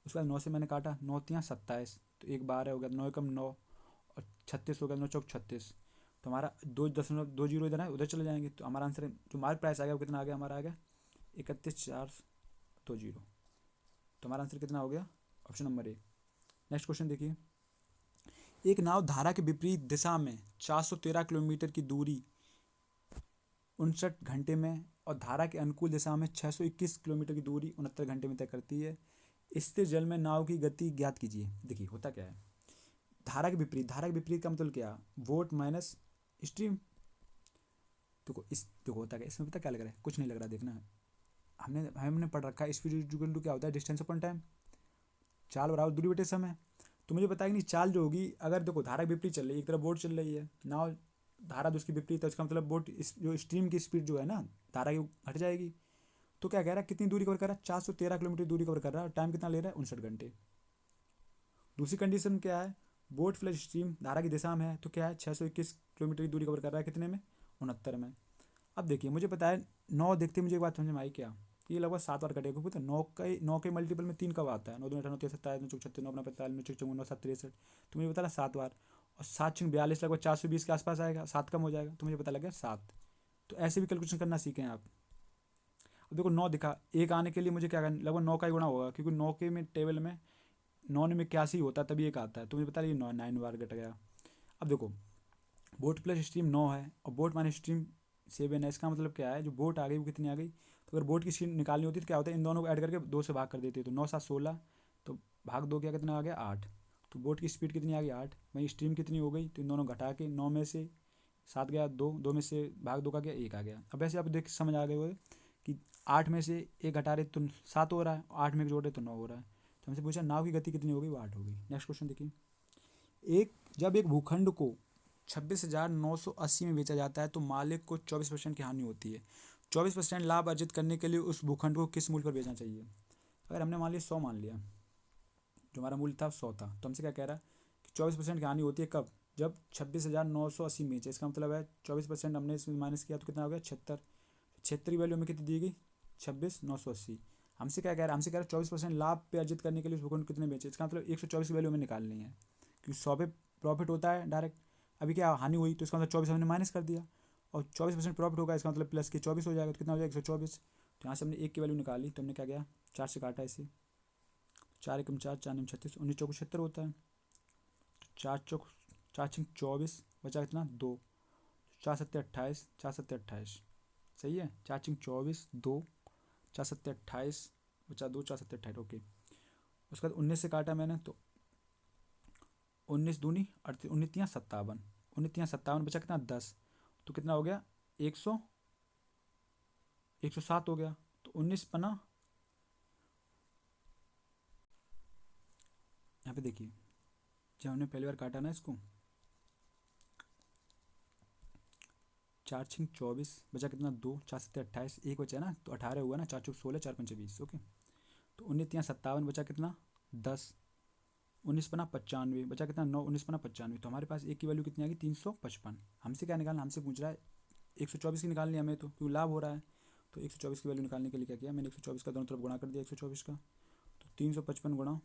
उसके बाद 9 से मैंने काटा, 9 3 27, तो 1 12 हो गया, 9 कम 9 और 36 हो गया, 9 चौक 36। तो हमारा 2 जीरो इधर है, उधर चले जाएंगे, तो हमारा आंसर जो मार्क प्राइस आ गया वो कितना आ गया, हमारा आ गया 31,420। तो हमारा आंसर कितना हो गया, ऑप्शन नंबर 1। नेक्स्ट क्वेश्चन देखिए। एक नाव धारा के विपरीत दिशा में 413 किलोमीटर की दूरी 59 घंटे में और धारा के अनुकूल दिशा में 621 किलोमीटर की दूरी 69 घंटे में तय करती है। स्थिर जल में नाव की गति ज्ञात कीजिए। देखिए होता क्या है, धारा के विपरीत, धारा के विपरीत का मतलब क्या, वोट माइनस स्ट्रीम। देखो होता क्या, इसमें पता क्या लग रहा है, कुछ नहीं लग रहा, देखना हमने पढ़ रखा है स्पीड इक्वल टू क्या होता है, डिस्टेंस अपॉन टाइम, चाल बराबर दूरी बटे समय। तो मुझे पता है कि नहीं चाल जो होगी, अगर देखो धारा के विपरीत चल रही है, एक तरफ बोट चल रही है, नाव धारा जो उसकी विपरीत है, उसका मतलब बोट जो स्ट्रीम की स्पीड जो है ना धारा की हट जाएगी। तो क्या कह रहा है, कितनी दूरी कवर कर रहा है, 413 किलोमीटर दूरी कवर कर रहा है, टाइम कितना ले रहा है, 59 घंटे। दूसरी कंडीशन क्या है, बोट प्लस स्ट्रीम धारा की दिशा में है, तो क्या है 621 किलोमीटर की दूरी कवर कर रहा है, कितने में, 69 में। अब देखिए मुझे पता है 9 देखते मुझे एक बात समझ में आई क्या, ये लगभग 7 बार कटेगा, पता है 9 के मल्टीपल में 3 कब आता है, 9 2 18 9 27 9 36 9 45 9 54 9 7 63, तो मुझे पता है 7 बार, और 7 6 42 लगभग 420 के आसपास आएगा, 7 कम हो जाएगा, तो मुझे पता लग गया 7। तो ऐसे भी कैलकुलेशन करना सीखें आप। अब देखो 9 दिखा, एक आने के लिए मुझे क्या करना, लगभग 9 का ही गुणा होगा, क्योंकि 9 के में टेबल में 9 में 81 होता है, तभी एक आता है, तो मुझे पता है ये 9 बार कट गया। अब देखो बोट प्लस स्ट्रीम 9 है और बोट माइनस स्ट्रीम 7 है, इसका मतलब क्या है, जो बोट आ गई वो कितनी आ गई, तो अगर बोट की स्ट्रीम निकालनी होती तो क्या होता है, इन दोनों को ऐड करके 2 से भाग कर देते, तो 9 7 16, तो भाग 2 क्या कितना आ गया 8, तो बोट की स्पीड कितनी आ गई 8, वहीं स्ट्रीम कितनी हो गई, तो इन दोनों घटा के 9 में से 7 गया 2, 2 में से भाग 2 का गया 1 आ गया। अब ऐसे आप देख समझ आ गए हुए कि 8 में से 1 घटा रहे तो 7 हो रहा है, 8 में जोड़ रहे तो 9 हो रहा है। तो हमसे पूछा नाव की गति कितनी हो गई, वो 8 हो गई। नेक्स्ट क्वेश्चन देखिए, जब एक भूखंड को 26,980 में बेचा जाता है तो मालिक को 24% की हानि होती है, 24% लाभ अर्जित करने के लिए उस भूखंड को किस मूल्य पर बेचना चाहिए। अगर हमने मान लिया 100 मान लिया, जो हमारा मूल्य था 100 था, तो हमसे क्या कह रहा है कि 24% की हानि होती है कब, जब 26,980 बेचे, इसका मतलब है 24% हमने इसमें माइनस किया तो कितना हो गया 76, 76 की वैल्यू हमें कितनी दी गई 26,980। हमसे क्या कह रहा है, हमसे कह रहा है 24% लाभ पे अर्जित करने के लिए उस भूखंड को कितने बेचे, इसका मतलब 124 की वैल्यू हमें निकालनी है, क्योंकि 100 पे प्रॉफिट होता है डायरेक्ट, अभी क्या हानि हुई तो इसका मतलब 24 हमने माइनस कर दिया, और 24% प्रॉफिट होगा, इसका मतलब प्लस के 24 हो जाएगा, तो कितना हो जाएगा 124। तो यहाँ से हमने 1 की वैल्यू निकाली, तो हमने क्या किया 4 से काटा इसे, 4 एकम 4 4 9 36 19 चौक 76 होता है, तो 4 6 24 बचा कितना 2, 4 7 28 4 7 28, सही है, 4 6 24 2 4 7 28 बचा 2 4 7 28, ओके। उसके बाद 19 से काटा मैंने, तो 19 दूनी 38 19 तियाँ 57, 19 तियाँ 57 बचा कितना 10, तो कितना हो गया 107 हो गया। तो 19 पना, यहाँ पे देखिए जब हमने पहली बार काटा ना इसको, 4 6 24 बचा कितना 2 4 7 28, एक बचा ना तो 18 हुआ ना, 4 चौक 16 4 5 20, ओके। तो 19 तियाँ 57 बचा कितना 10, 19 पना 95 बचा कितना 9, 19 पना 95, तो हमारे पास एक की वैल्यू कितनी आ गई 355। हमसे क्या निकालना, हमसे पूछ रहा है 124 की निकालनी है हमें, तो क्योंकि लाभ हो रहा है, तो 124 की वैल्यू निकालने के लिए क्या किया मैंने, 124 का दोनों तरफ गुणा कर दिया 124 का, तो 355 गुणा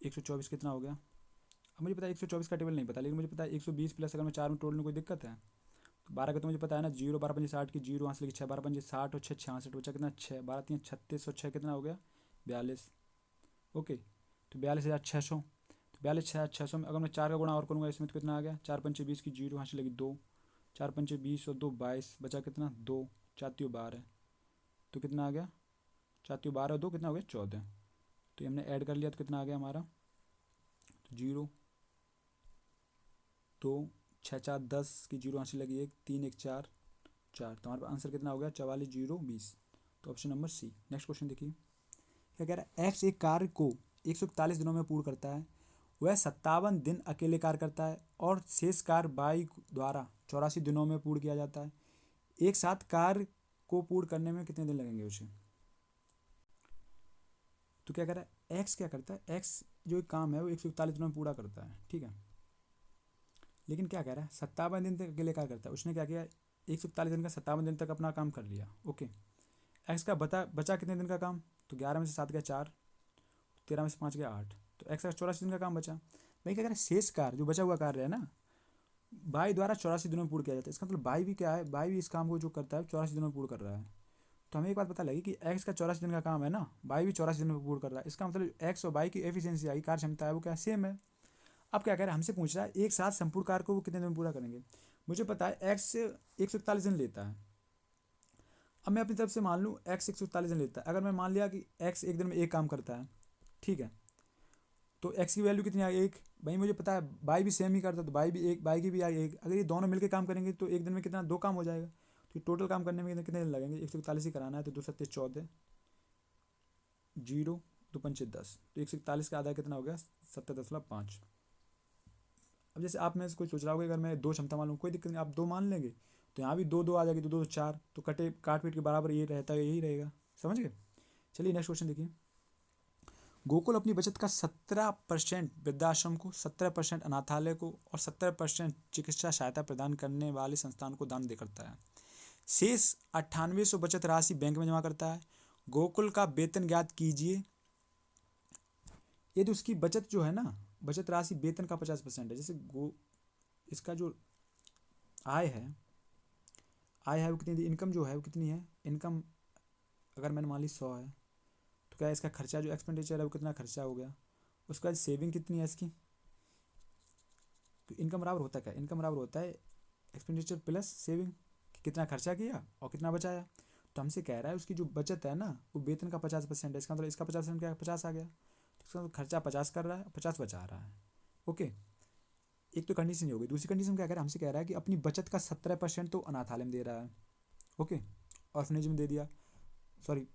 124 कितना हो गया। अब मुझे पता है 124 का टेबल नहीं पता, लेकिन मुझे पता है 120 प्लस अगर मैं 4 में तोड़ लूँ कोई दिक्कत है, तो 12 का तो मुझे पता है ना, 0 12 पंजे 60 की, 0 वहाँ से लेकर 6 12 पंजे 60 और 6 66 बचा कितना 6 12 3 36 और 6 कितना हो गया 42, ओके। तो 42,600, तो 42,600 में अगर मैं 4 का गुणा और करूँगा इसमें तो कितना आ गया, 4 पंचे 20 की, 0 वहाँ से लगी 2, 4 पंचे 20 और 2 22 बचा कितना 2, 4 3 12, तो कितना आ गया 4 3 12 और 2 कितना हो गया 14। तो ये हमने ऐड कर लिया तो कितना आ गया हमारा, तो 0 2 6 4 10 की, 0 वहाँ से लगी 1 3 1 4 4, तो हमारे पास आंसर कितना हो गया 44 0 20, तो option number C. Next question देखिए, क्या कह रहा है, एक्स एक कार्य को 141 दिनों में पूर्ण करता है, वह 57 दिन अकेले कार्य करता है और शेष कार्य वाई द्वारा 84 दिनों में पूर्ण किया जाता है, एक साथ कार्य को पूर्ण करने में कितने दिन लगेंगे उसे। तो क्या कह रहा है, एक्स क्या करता है, एक्स जो एक काम है वो 141 दिनों में पूरा करता है, ठीक है, लेकिन क्या कह रहा है 57 दिन तक अकेले कार्य करता है, उसने क्या किया 141 दिन का 57 दिन तक अपना काम कर लिया, ओके। एक्स का बचा कितने दिन का काम, तो 11 में से 7 गया 4, 13 में से 5 गया 8, तो एक्स का 84 दिन का काम बचा। भाई क्या कह रहा है, शेष कार्य जो बचा हुआ कार्य है ना बाई द्वारा 84 दिनों में पूर्ण किया जाता है, इसका मतलब बाई भी क्या है, बाई भी इस काम को जो करता है 84 दिनों में पूर्ण कर रहा है। तो हमें एक बात पता लगी कि एक्स का 84 दिन का काम है ना, बाई भी 84 दिनों में पूर्ण कर रहा है, इसका मतलब एक्स और बाई की एफिशिएंसी आई कार्य क्षमता है वो क्या सेम है। अब क्या कह रहा है, हमसे पूछ रहा है एक साथ संपूर्ण कार्य को वो कितने दिन में पूरा करेंगे। मुझे पता है एक्स से 141 दिन लेता है, अब मैं अपनी तरफ से मान लूँ एक्स 141 दिन लेता है, अगर मैं मान लिया कि एक्स एक दिन में एक काम करता है, ठीक है, तो एक्स की वैल्यू कितनी आई 1, भाई मुझे पता है बाई भी सेम ही करता है तो बाई भी एक, बाई की भी आई 1, अगर ये दोनों मिलकर काम करेंगे तो एक दिन में कितना 2 काम हो जाएगा, तो टोटल काम करने में कितने दिन लगेंगे, 141 ही कराना है, तो 2 7 14 0 2 5 10, तो 141 का आधा कितना हो गया 70.5, अब जैसे आप में से कोई सोच रहा होगा अगर मैं 2 क्षमता मान लूँ, कोई दिक्कत नहीं, आप 2 मान लेंगे तो यहाँ भी 2 2 आ जाएगी, तो 2 4, तो कटे काट पीट के बराबर ये रहता है, यही रहेगा। समझ गए? चलिए नेक्स्ट क्वेश्चन देखिए। गोकुल अपनी बचत का 17% वृद्धाश्रम को, 17% अनाथालय को और 17% चिकित्सा सहायता प्रदान करने वाले संस्थान को दान दे करता है। शेष 9800 बचत राशि बैंक में जमा करता है। गोकुल का वेतन ज्ञात कीजिए। यदि उसकी बचत जो है ना, बचत राशि वेतन का 50% है, जैसे इसका जो आय है वो कितनी, इनकम जो है वो कितनी है, इनकम अगर मैंने मान ली 100 है, तो क्या इसका खर्चा जो एक्सपेंडिचर है वो कितना खर्चा हो गया। उसके बाद सेविंग कितनी है इसकी, तो इनकम बराबर होता है क्या, इनकम बराबर होता है एक्सपेंडिचर प्लस सेविंग, कितना खर्चा किया और कितना बचाया। तो हमसे कह रहा है उसकी जो बचत है ना वो वेतन का 50% है, इसका मतलब इसका 50% क्या है, 50 आ गया, तो इसका मतलब खर्चा 50 कर रहा है, 50 बचा रहा है। ओके, एक तो कंडीशन हो गई। दूसरी कंडीशन क्या कह रहा है, हमसे कह रहा है कि अपनी बचत का 17% तो अनाथालय में दे रहा है, ओके, ऑर्फनेज में दे दिया, सॉरी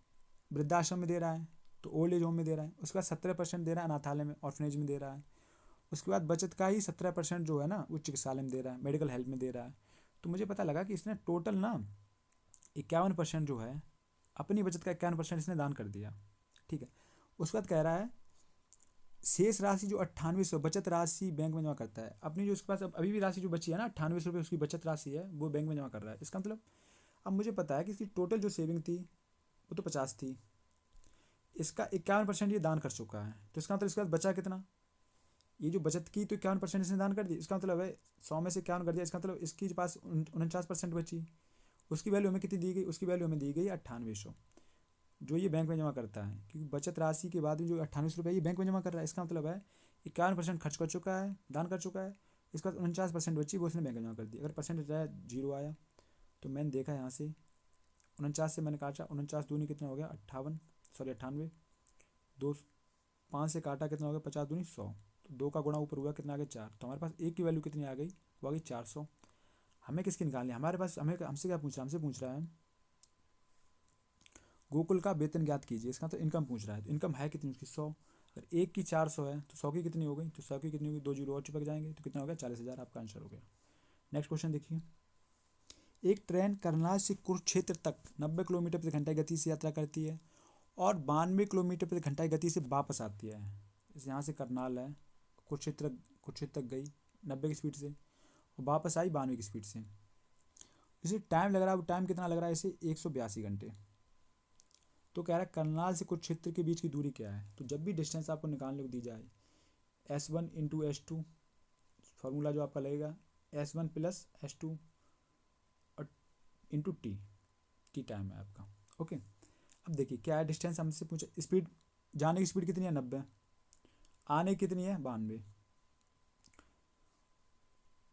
वृद्धाश्रम में दे रहा है, तो ओल्ड एज होम में दे रहा है। उसके बाद 17% दे रहा है अनाथालय में, ऑर्फनेज में दे रहा है। उसके बाद बचत का ही 17% जो है ना वो चिकित्सालय में दे रहा है, मेडिकल हेल्थ में दे रहा है। तो मुझे पता लगा कि इसने टोटल ना 51% जो है अपनी बचत का 51% इसने दान कर दिया। ठीक है, उसके बाद कह रहा है शेष राशि जो 9800 बचत राशि बैंक में जमा करता है। अपनी जो उसके पास अभी भी राशि जो बची है ना 9800 रुपये उसकी बचत राशि है, वो बैंक में जमा कर रहा है। इसका मतलब अब मुझे पता है कि इसकी टोटल जो सेविंग थी वो तो 50 थी, इसका 51% ये दान कर चुका है, तो इसका मतलब इसके बाद बचा कितना, ये जो बचत की तो 51% इसने दान कर दी, इसका मतलब है 100 में से 51 कर दिया, इसका मतलब इसके पास 49% बची। उसकी वैल्यू हमें कितनी दी गई, उसकी वैल्यू हमें दी गई 9800, जो ये बैंक में जमा करता है, क्योंकि बचत राशि के बाद जो 9800 रुपये ये बैंक में जमा कर रहा है। इसका मतलब है 51% खर्च कर चुका है, दान कर चुका है, इसका 49% बची वो उसने बैंक में जमा कर दी। अगर परसेंटेज आया 0 आया, तो मैंने देखा यहाँ से 49 से मैंने काटा, 49 दूनी कितना हो गया 98, दो 5 से काटा कितना हो गया 50 दूनी 100, तो 2 का गुणा ऊपर हुआ कितना आ गया 4, तो हमारे पास एक की वैल्यू कितनी आ गई, वो आ गई 400। हमें किसकी निकालनी है, हमारे पास हमें हमसे क्या पूछ रहा है, हमसे पूछ रहा है गोकुल का वेतन ज्ञात कीजिए। इसका तो इनकम पूछ रहा है, तो इनकम है कितनी उसकी 100, अगर एक की 400 है तो 100 की कितनी हो गई, तो 100 की कितनी होगी, 2 जीरो और चिपक जाएंगे, तो कितना हो गया 40,000, आपका आंसर हो गया। नेक्स्ट क्वेश्चन देखिए। एक ट्रेन करनाल से कुरुक्षेत्र तक 90 किलोमीटर प्रति घंटा की गति से यात्रा करती है और 92 किलोमीटर प्रति घंटा की गति से वापस आती है। जैसे यहाँ से करनाल है, कुरुक्षेत्र तक गई 90 की स्पीड से और वापस आई 92 की स्पीड से। इसे टाइम लग रहा है, टाइम कितना लग रहा है इसे 182 घंटे। तो कह रहा है करनाल से कुरुक्षेत्र के बीच की दूरी क्या है। तो जब भी डिस्टेंस आपको निकालने को दी जाए S1 इंटू S2, फार्मूला जो आपका लगेगा S1 plus S2 into T time है आपका। ओके, अब देखिए क्या है डिस्टेंस हमसे पूछा, स्पीड जाने की स्पीड कितनी है 90, आने की कितनी है 92,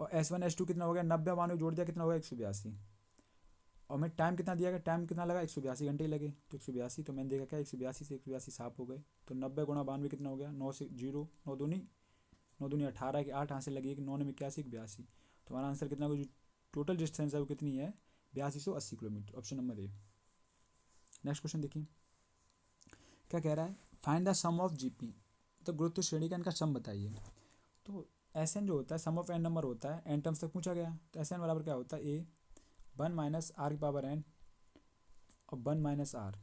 और S1 S2 कितना हो गया 90 92 जोड़ दिया कितना हो गया 182, और मैं टाइम कितना दिया गया, टाइम कितना लगा 182 घंटे ही लगे, तो 182, तो मैंने देखा क्या 182 से 182 साफ हो गए, तो 90 गुणा 92 कितना हो गया 9 से 0 9 दूनी 18 की 8 हासिल लगी, 9 में 81 82, तो हमारा आंसर कितना होगा, जो टोटल डिस्टेंस है वो कितनी है 8280 kilometre, option number A. Next question देखिए क्या कह रहा है, find the sum of GP, तो गुरुत्व श्रेणी का इनका सम बताइए। तो एस एन जो होता है सम ऑफ एन नंबर होता है, एन टर्म्स तक पूछा गया, तो एस एन बराबर क्या होता है ए 1 माइनस आर की पावर एन और 1 माइनस आर।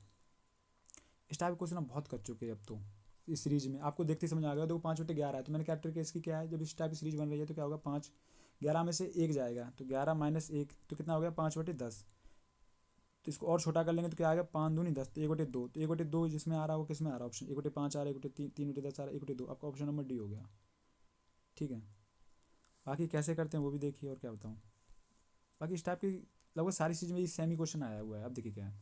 इस टाइप क्वेश्चन हम बहुत कर चुके हैं अब तो इस सीरीज में, आपको देखते समझ आ गया। देखो 5/11 है, तो मैंने कैरेक्टर केस की क्या है, जब इस टाइप की सीरीज बन रही है तो क्या होगा 5/11 में से 1 जाएगा, तो 11 माइनस 1 तो कितना हो गया 5/10, तो इसको और छोटा कर लेंगे तो क्या आ गया 5 दूनी 10, तो 1/2, तो 1/2 जिसमें आ रहा है वो किसमें आ रहा है ऑप्शन 1/5 आ रहा है, 1/3 आ रहा है 1/2, आपका ऑप्शन नंबर डी हो गया। ठीक है, बाकी कैसे करते हैं वो भी देखिए, और क्या बताऊँ, बाकी इस टाइप की लगभग सारी चीज़ में ये सेमी क्वेश्चन आया हुआ है। अब देखिए क्या है,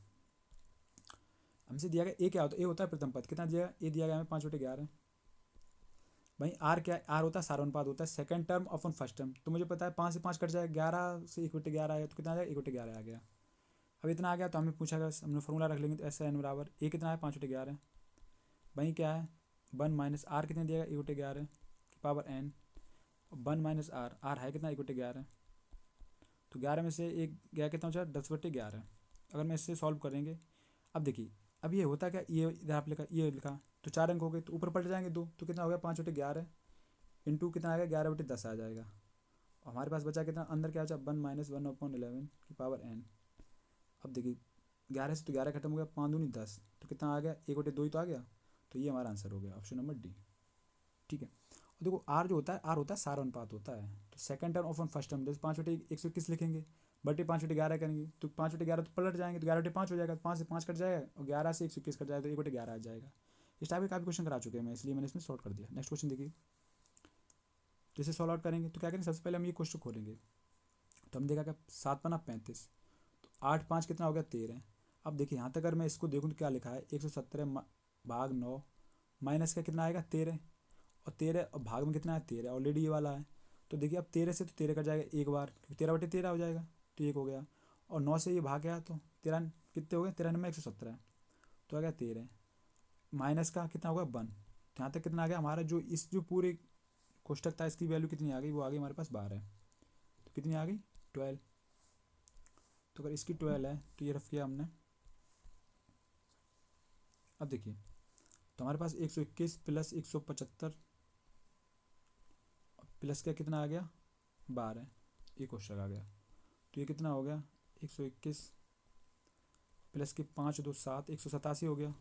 हमसे दिया गया ए क्या होता है, ए होता है प्रथम पद, कितना दिया ए दिया गया हमें 5/11, भाई आर क्या है, आर होता है सारोनुपात होता है सेकंड टर्म अपन फर्स्ट टर्म, तो मुझे पता है 5 से 5 कट जाएगा, 11 से 1/11 आया तो कितना आ जाएगा 1/11 आ गया। अब इतना आ गया तो हमें पूछा गया, हमने फॉर्मूला रख लेंगे, तो एस एन बराबर ए कितना है 5/11, वहीं क्या है 1 माइनस आर कितने दिया 1/11 की power n, 1 minus r, r है कितना 1/11, तो 11 में से एक गया कितना हो जाए 10/11। अगर मैं इससे सॉल्व करेंगे, अब देखिए अब ये होता क्या, ये इधर आप लिखा ये लिखा तो 4 अंक हो गए, तो ऊपर पलट जाएंगे 2, तो कितना हो गया 5/11 इंटू कितना आ गया 11/10 आ जाएगा, हमारे पास बचा कितना, अंदर क्या बचा, 1 - 1/11 की पावर n। अब देखिए 11 से तो 11 खत्म हो गया, 5 दूनी 10, तो कितना आ गया, 1/2 ही तो आ गया। तो ये हमारा आंसर हो गया ऑप्शन नंबर डी। ठीक है, और देखो आर जो होता है, आर होता है सारा अनुपात होता है। तो second term of first term, जैसे 5/121 लिखेंगे, बटे 5/11 करेंगे तो 5/11 तो पलट जाएंगे, तो 11/5 हो जाएगा, 5 से 5 कट जाएगा और 11 से 121 कट जाएगा, तो 1/11 आ जाएगा। इस टाइप के काफ़ी क्वेश्चन करा चुके हैं मैं, इसलिए मैंने इसमें सॉल्व कर दिया। नेक्स्ट क्वेश्चन देखिए, जैसे सॉल्व आउट करेंगे तो क्या करेंगे, सबसे पहले हम ये क्वेश्चन खोलेंगे। तो हम देखा क्या, 7×5 = 35, तो 8×5 कितना हो गया, 13। अब देखिए यहाँ तक अगर मैं इसको देखूँ तो क्या लिखा है, 117/9 माइनस का कितना आएगा, 13, और 13 और भाग में कितना है, 13 ऑलरेडी ये वाला है। तो देखिए अब 13 से तो 13 कट जाएगा एक बार, क्योंकि 13/13 हो जाएगा, तो 1 हो गया। और 9 से ये भाग गया तो 13 कितने हो गए, 13 में 117, तो आ गया 13, माइनस का कितना होगा 1। तो यहाँ तक कितना आ गया हमारा, जो इस जो पूरे कोष्टक था इसकी वैल्यू कितनी आ गई, वो आ गई हमारे पास 12। तो कितनी आ गई, 12। तो अगर इसकी 12 है तो ये रफ किया हमने। अब देखिए तो हमारे पास 121 प्लस 175 प्लस का कितना आ गया, 12, ये कोष्टक आ गया। तो ये कितना हो गया, 121 प्लस के 5×2 7, 187 हो गया।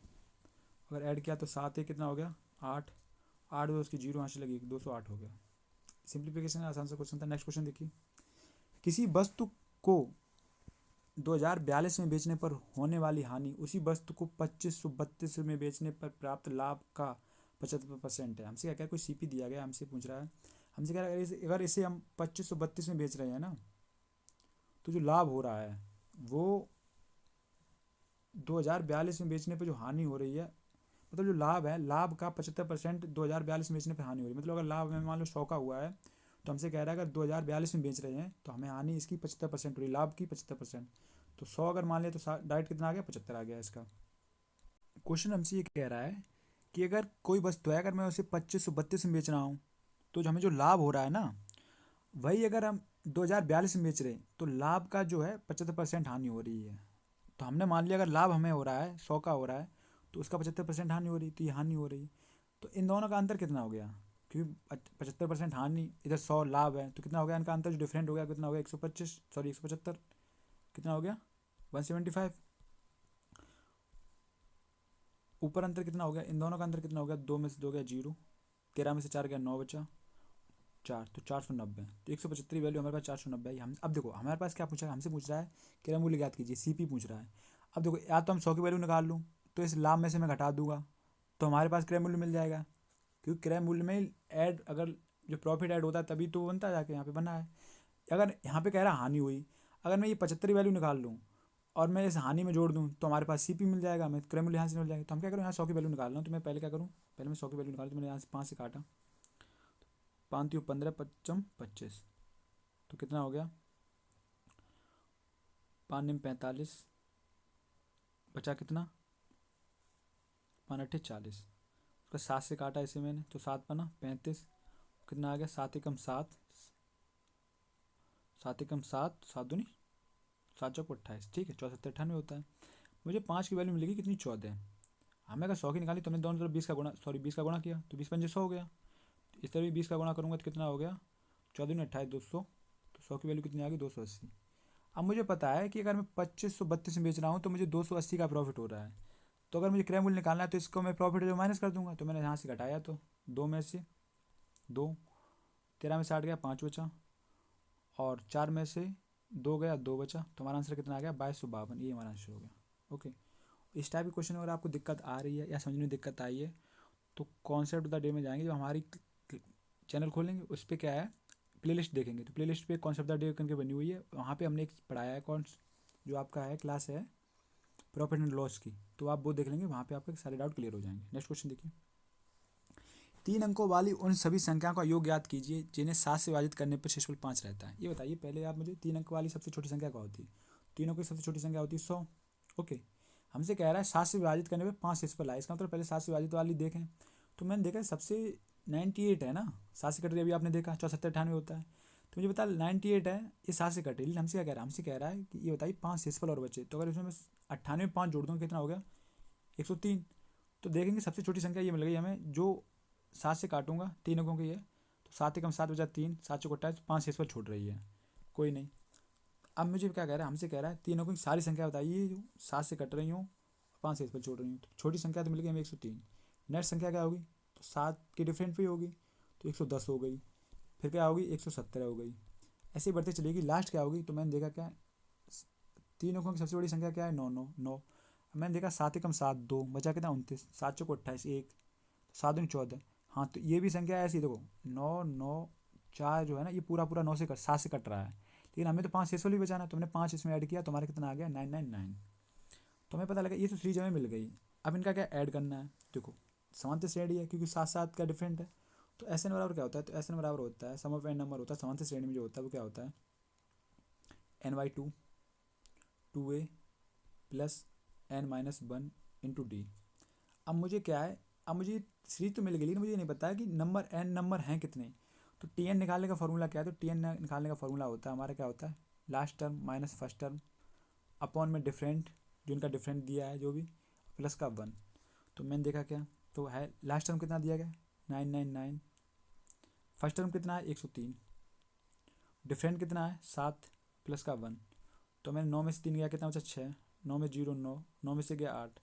अगर ऐड किया तो 7 एक कितना हो गया, 8, 8 उसकी 0 यहाँ से लगी, 208 हो गया। सिंप्लीफिकेशन आसान सा क्वेश्चन था। नेक्स्ट क्वेश्चन देखिए, किसी वस्तु को 2042 में बेचने पर होने वाली हानि उसी वस्तु को 2532 में बेचने पर प्राप्त लाभ का 75% है। हमसे क्या कह रहा है, कोई सीपी दिया गया, हमसे पूछ रहा है, हमसे कह रहा है अगर इसे हम 2532 में बेच रहे हैं ना, तो जो लाभ हो रहा है वो 2042 में बेचने पर जो हानि हो रही है, मतलब जो लाभ है, लाभ का 75% 2042 में बेचने पर हानि हो रही है। मतलब अगर लाभ हमें मान लो 100 का हुआ है, तो हमसे कह रहा है अगर 2042 में बेच रहे हैं तो हमें हानि इसकी 75% हो रही है, लाभ की 75%। तो 100 अगर मान लिया तो डायरेक्ट कितना आ गया, 75 आ गया इसका। क्वेश्चन हमसे ये कह रहा है कि अगर कोई वस्तु है, अगर मैं उसे 2532 में बेच रहा हूँ, तो जो हमें जो लाभ हो रहा है ना, वही अगर हम 2042 में बेच रहे हैं तो लाभ का जो है 75% हानि हो रही है। तो हमने मान लिया अगर लाभ हमें हो रहा है 100 का हो रहा है, तो उसका 75% हानि हो रही है, तो ये हानि हो रही है। तो इन दोनों का अंतर कितना हो गया, क्योंकि 75% हानि, इधर 100 लाभ है, तो कितना हो गया इनका अंतर जो डिफरेंट हो गया, कितना हो गया, 125, सॉरी 175, कितना हो गया, 175। ऊपर अंतर कितना हो गया, इन दोनों का अंतर कितना हो गया, 2 में से 2 गया 0, 13 में से 4 गया 9 बचा 4, तो 490। तो 175 वैल्यू हमारे पास 490 है। हम अब देखो हमारे पास क्या पूछा है, हमसे पूछ रहा है क्रय मूल्य ज्ञात कीजिए, सीपी पूछ रहा है। अब देखो या तो हम 100 की वैल्यू निकाल लूँ, तो इस लाभ में से मैं घटा दूंगा, तो हमारे पास क्रय मूल्य मिल जाएगा, क्योंकि क्रय मूल्य में ऐड, अगर जो प्रॉफिट ऐड होता है तभी तो बनता है, जाके यहाँ पे बना है। अगर यहाँ पे कह रहा है हानि हुई, अगर मैं ये 75 वैल्यू निकाल लूँ और मैं इस हानि में जोड़ दूँ तो हमारे पास सीपी मिल जाएगा, मैं क्रय मूल्य यहाँ से मिल जाएगा। तो हम क्या करूँ, यहाँ 100 की वैल्यू निकाल रहा हूँ, तो मैं पहले क्या करूँ, पहले मैं 100 की वैल्यू निकाल, तो मैंने यहाँ से 5 से काटा, 5 3 15 5 25, तो कितना हो गया, 5 9 45, बचा कितना, 5 8 40, उसका 7 से काटा इसे मैंने, तो 7 पना 35, कितना आ गया, 7 एकम 7, 7 एकम 7, 7 दूनी 7 चौक 28, ठीक है, 74 98 होता है। मुझे 5 की वैल्यू मिलेगी कितनी, 14। हमें अगर 100 की निकाली तो हमने दोनों तरफ 20 का गुणा, सॉरी 20 का गुणा किया, तो 20 पंजे 100 हो गया। इस तरह भी 20 का गुणा करूँगा तो कितना हो गया, 14 दूनी 28, 200, तो 100 की वैल्यू कितनी आ गई, 280। अब मुझे पता है कि अगर मैं 2532 में बेच रहा हूँ तो मुझे 280 का प्रॉफिट हो रहा है। तो अगर मुझे क्रय मूल्य निकालना है तो इसको मैं प्रॉफिट जो माइनस कर दूंगा, तो मैंने यहाँ से घटाया, तो 2 में से 2, 13 में से 8 गया 5 बचा, और 4 में से 2 गया 2 बचा, तो हमारा आंसर कितना आ गया, 2252, ये हमारा आंसर हो गया। ओके, इस टाइप के क्वेश्चन अगर आपको दिक्कत आ रही है या समझने में दिक्कत आई है तो कॉन्सेप्ट ऑफ द डे में जाएंगे, जो हमारी चैनल खोलेंगे उस पर क्या है, प्लेलिस्ट देखेंगे, तो प्लेलिस्ट पे कॉन्सेप्ट ऑफ द डे करके बनी हुई है, वहाँ पे हमने एक पढ़ाया है कौन जो आपका है क्लास है प्रॉफिट एंड लॉस की, तो आप वो देख लेंगे, वहाँ पे आपके सारे डाउट क्लियर हो जाएंगे। नेक्स्ट क्वेश्चन देखिए, 3 अंकों वाली उन सभी संख्याओं का योग ज्ञात कीजिए जिन्हें 7 से विभाजित करने पर शेषफल 5 रहता है। ये बताइए पहले आप मुझे, 3 अंक वाली सबसे छोटी संख्या क्या होती है, 3 अंकों की सबसे छोटी संख्या होती है 100। ओके, हमसे कह रहा है 7 से विभाजित करने पर 5 शेषफल आए, इसका मतलब पहले 7 से विभाजित वाली देखें, तो मैंने देखा सबसे 98 है ना, 7 से कट रही, अभी आपने देखा 74 98 होता है, तो मुझे बता 98 है, ये 7 से कटे, लेकिन हमसे क्या कह रहा है, हमसे कह रहा है कि ये बताइए 5 शेषफल और बचे, तो अगर इसमें मैं 98 में 5 जोड़ दूँ कितना हो गया, 103। तो देखेंगे सबसे छोटी संख्या ये मिल गई हमें, जो 7 से काटूंगा 3 अंकों की है, तो 7 एकम 7 बचा 3, 7 चौक 28, 5 शेष पर छूट रही है, कोई नहीं। अब मुझे क्या कह रहा है, हमसे कह रहा है तीनों की सारी संख्या बताइए जो 7 से कट रही हूँ, 5 शेष पर छोड़ रही हूँ। तो छोटी संख्या तो मिल गई हमें 103, नेक्स्ट संख्या क्या होगी, तो 7 के डिफरेंट पे होगी, तो 110 हो गई, फिर क्या होगी 117 हो गई, ऐसे ही बढ़ते चलेगी। लास्ट क्या होगी, तो मैंने देखा क्या, तीनों की सबसे बड़ी संख्या क्या है, 9 9 9। मैंने देखा 7 एकम 7 2 बचा कितना 29, 7 चौक 28 1, 7 दूनी 14। हाँ तो ये भी संख्या ऐसी देखो 9 9 4 जो है ना, ये पूरा पूरा 9 से 7 से कट रहा है, लेकिन हमें तो 5 शेष वाली बचाना, तो हमने 5 इसमें ऐड किया तो हमारा कितना आ गया 999। तो हमें पता लगा ये तो सीरीज हमें मिल गई। अब इनका क्या ऐड करना है, देखो समांतर श्रेणी है क्योंकि 7 7 का डिफरेंट है, तो एस एन बराबर क्या होता है, तो एस एन बराबर होता है सम ऑफ एन नंबर होता है समांतर श्रेणी में जो होता है वो क्या होता है n/2 2a plus n-1 into D. अब मुझे क्या है, अब मुझे सीरीज तो मिल गई लेकिन मुझे नहीं पता है कि नंबर n नंबर हैं कितने। तो टी एन निकालने का फॉर्मूला क्या है, तो टी एन निकालने का फॉर्मूला होता है हमारा क्या होता है, last term minus first term upon में डिफरेंट जो इनका डिफरेंट दिया है जो भी, प्लस का 1। तो मैंने देखा क्या, तो है लास्ट टर्म कितना दिया गया 999, फर्स्ट टर्म कितना है 103, डिफरेंट कितना है 7 प्लस का 1। तो मैंने 9 में से 3 गया कितना बचा 6, 9 में 0 9, 9 में से गया 8,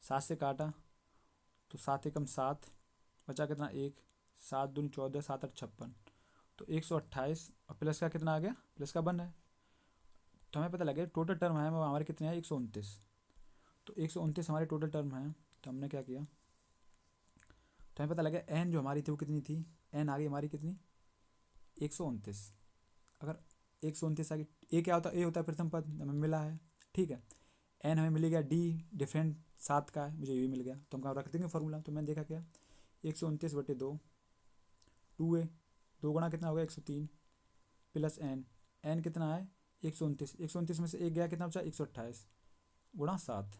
7 से काटा तो 7 एकम 7 बचा कितना 1, 7 दूनी 14, 7 8 56, तो 128 और प्लस का कितना आ गया, प्लस का 1 है। तो हमें पता लगे टोटल टर्म है वो हमारे कितने हैं 129। तो 129 हमारे टोटल टर्म है, तो हमने क्या किया, तो हमें पता लगा एन जो हमारी थी वो कितनी थी, एन आ गई हमारी कितनी 129। अगर 129 आ गई, ए क्या होता है, ए होता है प्रथम पद, हमें मिला है, ठीक है। एन हमें मिल गया, डी डिफरेंट 7 का है, मुझे ये भी मिल गया, तो हम कहाँ रख देंगे फॉर्मूला। तो मैंने देखा क्या 129/2 2a, 2 गुणा कितना होगा 103 प्लस एन, एन कितना है 129, 129 में से एक गया कितना बचा 128 गुणा 7।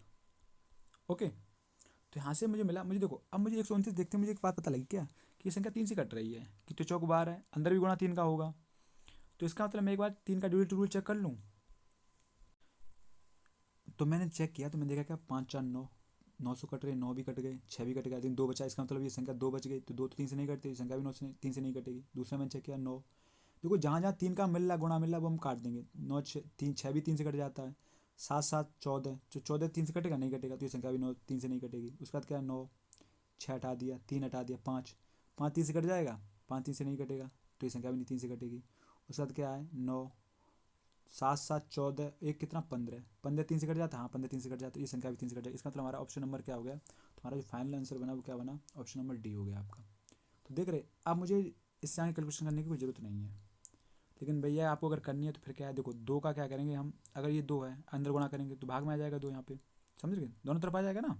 ओके, तो यहाँ से मुझे मिला, मुझे देखो अब मुझे 129 देखते मुझे एक बात पता लगी क्या, कि ये संख्या 3 से कट रही है, कि तो चौक बार है, अंदर भी गुणा 3 का होगा, तो इसका मतलब मैं एक बार 3 का ड्यूरेटिव रूल चेक कर लूँ। तो मैंने चेक किया तो मैंने देखा क्या 5 4 9, 9 से कट रहे, 9 भी कट गए, 6 भी कट गया, लेकिन 2 बचा, इसका मतलब ये संख्या 2 बच गई, तो 2 तो 3 से नहीं कटती, संख्या भी 9 से 3 से नहीं कटेगी। दूसरा मैंने चेक किया 9, देखो जहाँ जहाँ 3 का मिल रहा गुणा मिल रहा वो हम काट देंगे, 9 6 3 6 भी 3 से कट जाता है, 7 7 14, जो 14 3 से कटेगा नहीं कटेगा, तो ये संख्या भी 9 3 से नहीं कटेगी। उसके बाद क्या है 9 6 हटा दिया, 3 हटा दिया, 5 5 3 से कट जाएगा, 5 3 से नहीं कटेगा, तो ये संख्या भी नहीं 3 से कटेगी। उसके बाद क्या है 9 7 7 14 एक कितना 15, 15 3 से कट जाता है, हाँ 15 3 से कट जाता है, ये संख्या भी 3 से कट जाएगी। इसका मतलब हमारा ऑप्शन नंबर क्या हो गया, तो हमारा जो फाइनल आंसर बना वो क्या बना, ऑप्शन नंबर डी हो गया आपका। तो देख रहे अब मुझे इससे आगे कैलकुलेशन करने की कोई ज़रूरत नहीं है, लेकिन भैया आपको अगर करनी है तो फिर क्या है, देखो 2 का क्या करेंगे हम, अगर ये 2 है अंदर गुणा करेंगे तो भाग में आ जाएगा 2, यहाँ पे समझ गए, दोनों तरफ आ जाएगा ना।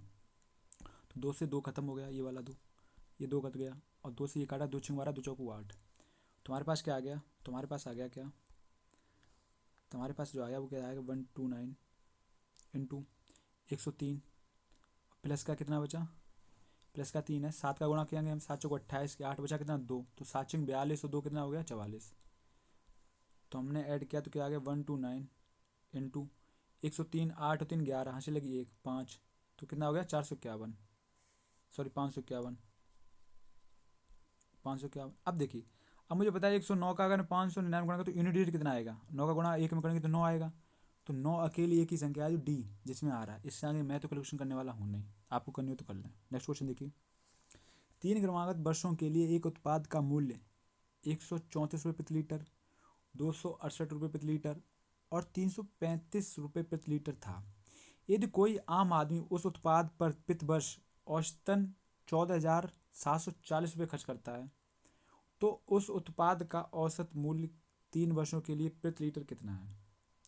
तो 2 से 2 खत्म हो गया, ये वाला 2, ये 2 कट गया, और 2 से ये काटा, 2 6 12, 2 चौको 8। तुम्हारे पास क्या आ गया, तुम्हारे पास आ गया क्या, तुम्हारे पास जो आया वो क्या आएगा 129 इंटू 103 प्लस का कितना बचा, प्लस का 3 है, 7 का गुणा किएंगे हम, 7 चौको 28 के 8 बचा कितना 2, तो 7 6 42 और 2 कितना हो गया 44। तो हमने ऐड किया तो क्या आ गया 129 इंटू 103, 8 और 3 11, हाँसी लगी 1 5, तो कितना हो गया 451, सॉरी 551, 551। अब देखिए अब मुझे पता है 109 का अगर 599 गुणा तो यूनिट डिजिट कितना आएगा, 9 का गुणा 1 में करेंगे तो 9 आएगा, तो 9 अकेली एक ही संख्या है जो डी जिसमें आ रहा है। इससे आगे मैं तो कैलकुलेशन करने वाला हूँ नहीं, आपको करनी हो तो कर लें। नेक्स्ट क्वेश्चन देखिए, 3 क्रमागत वर्षों के लिए एक उत्पाद का मूल्य 134 रुपये प्रति लीटर, 268 रुपये प्रति लीटर और 335 रुपये प्रति लीटर था। यदि कोई आम आदमी उस उत्पाद पर प्रति वर्ष औसतन 14,740 रुपये खर्च करता है, तो उस उत्पाद का औसत मूल्य 3 वर्षों के लिए प्रति लीटर कितना है।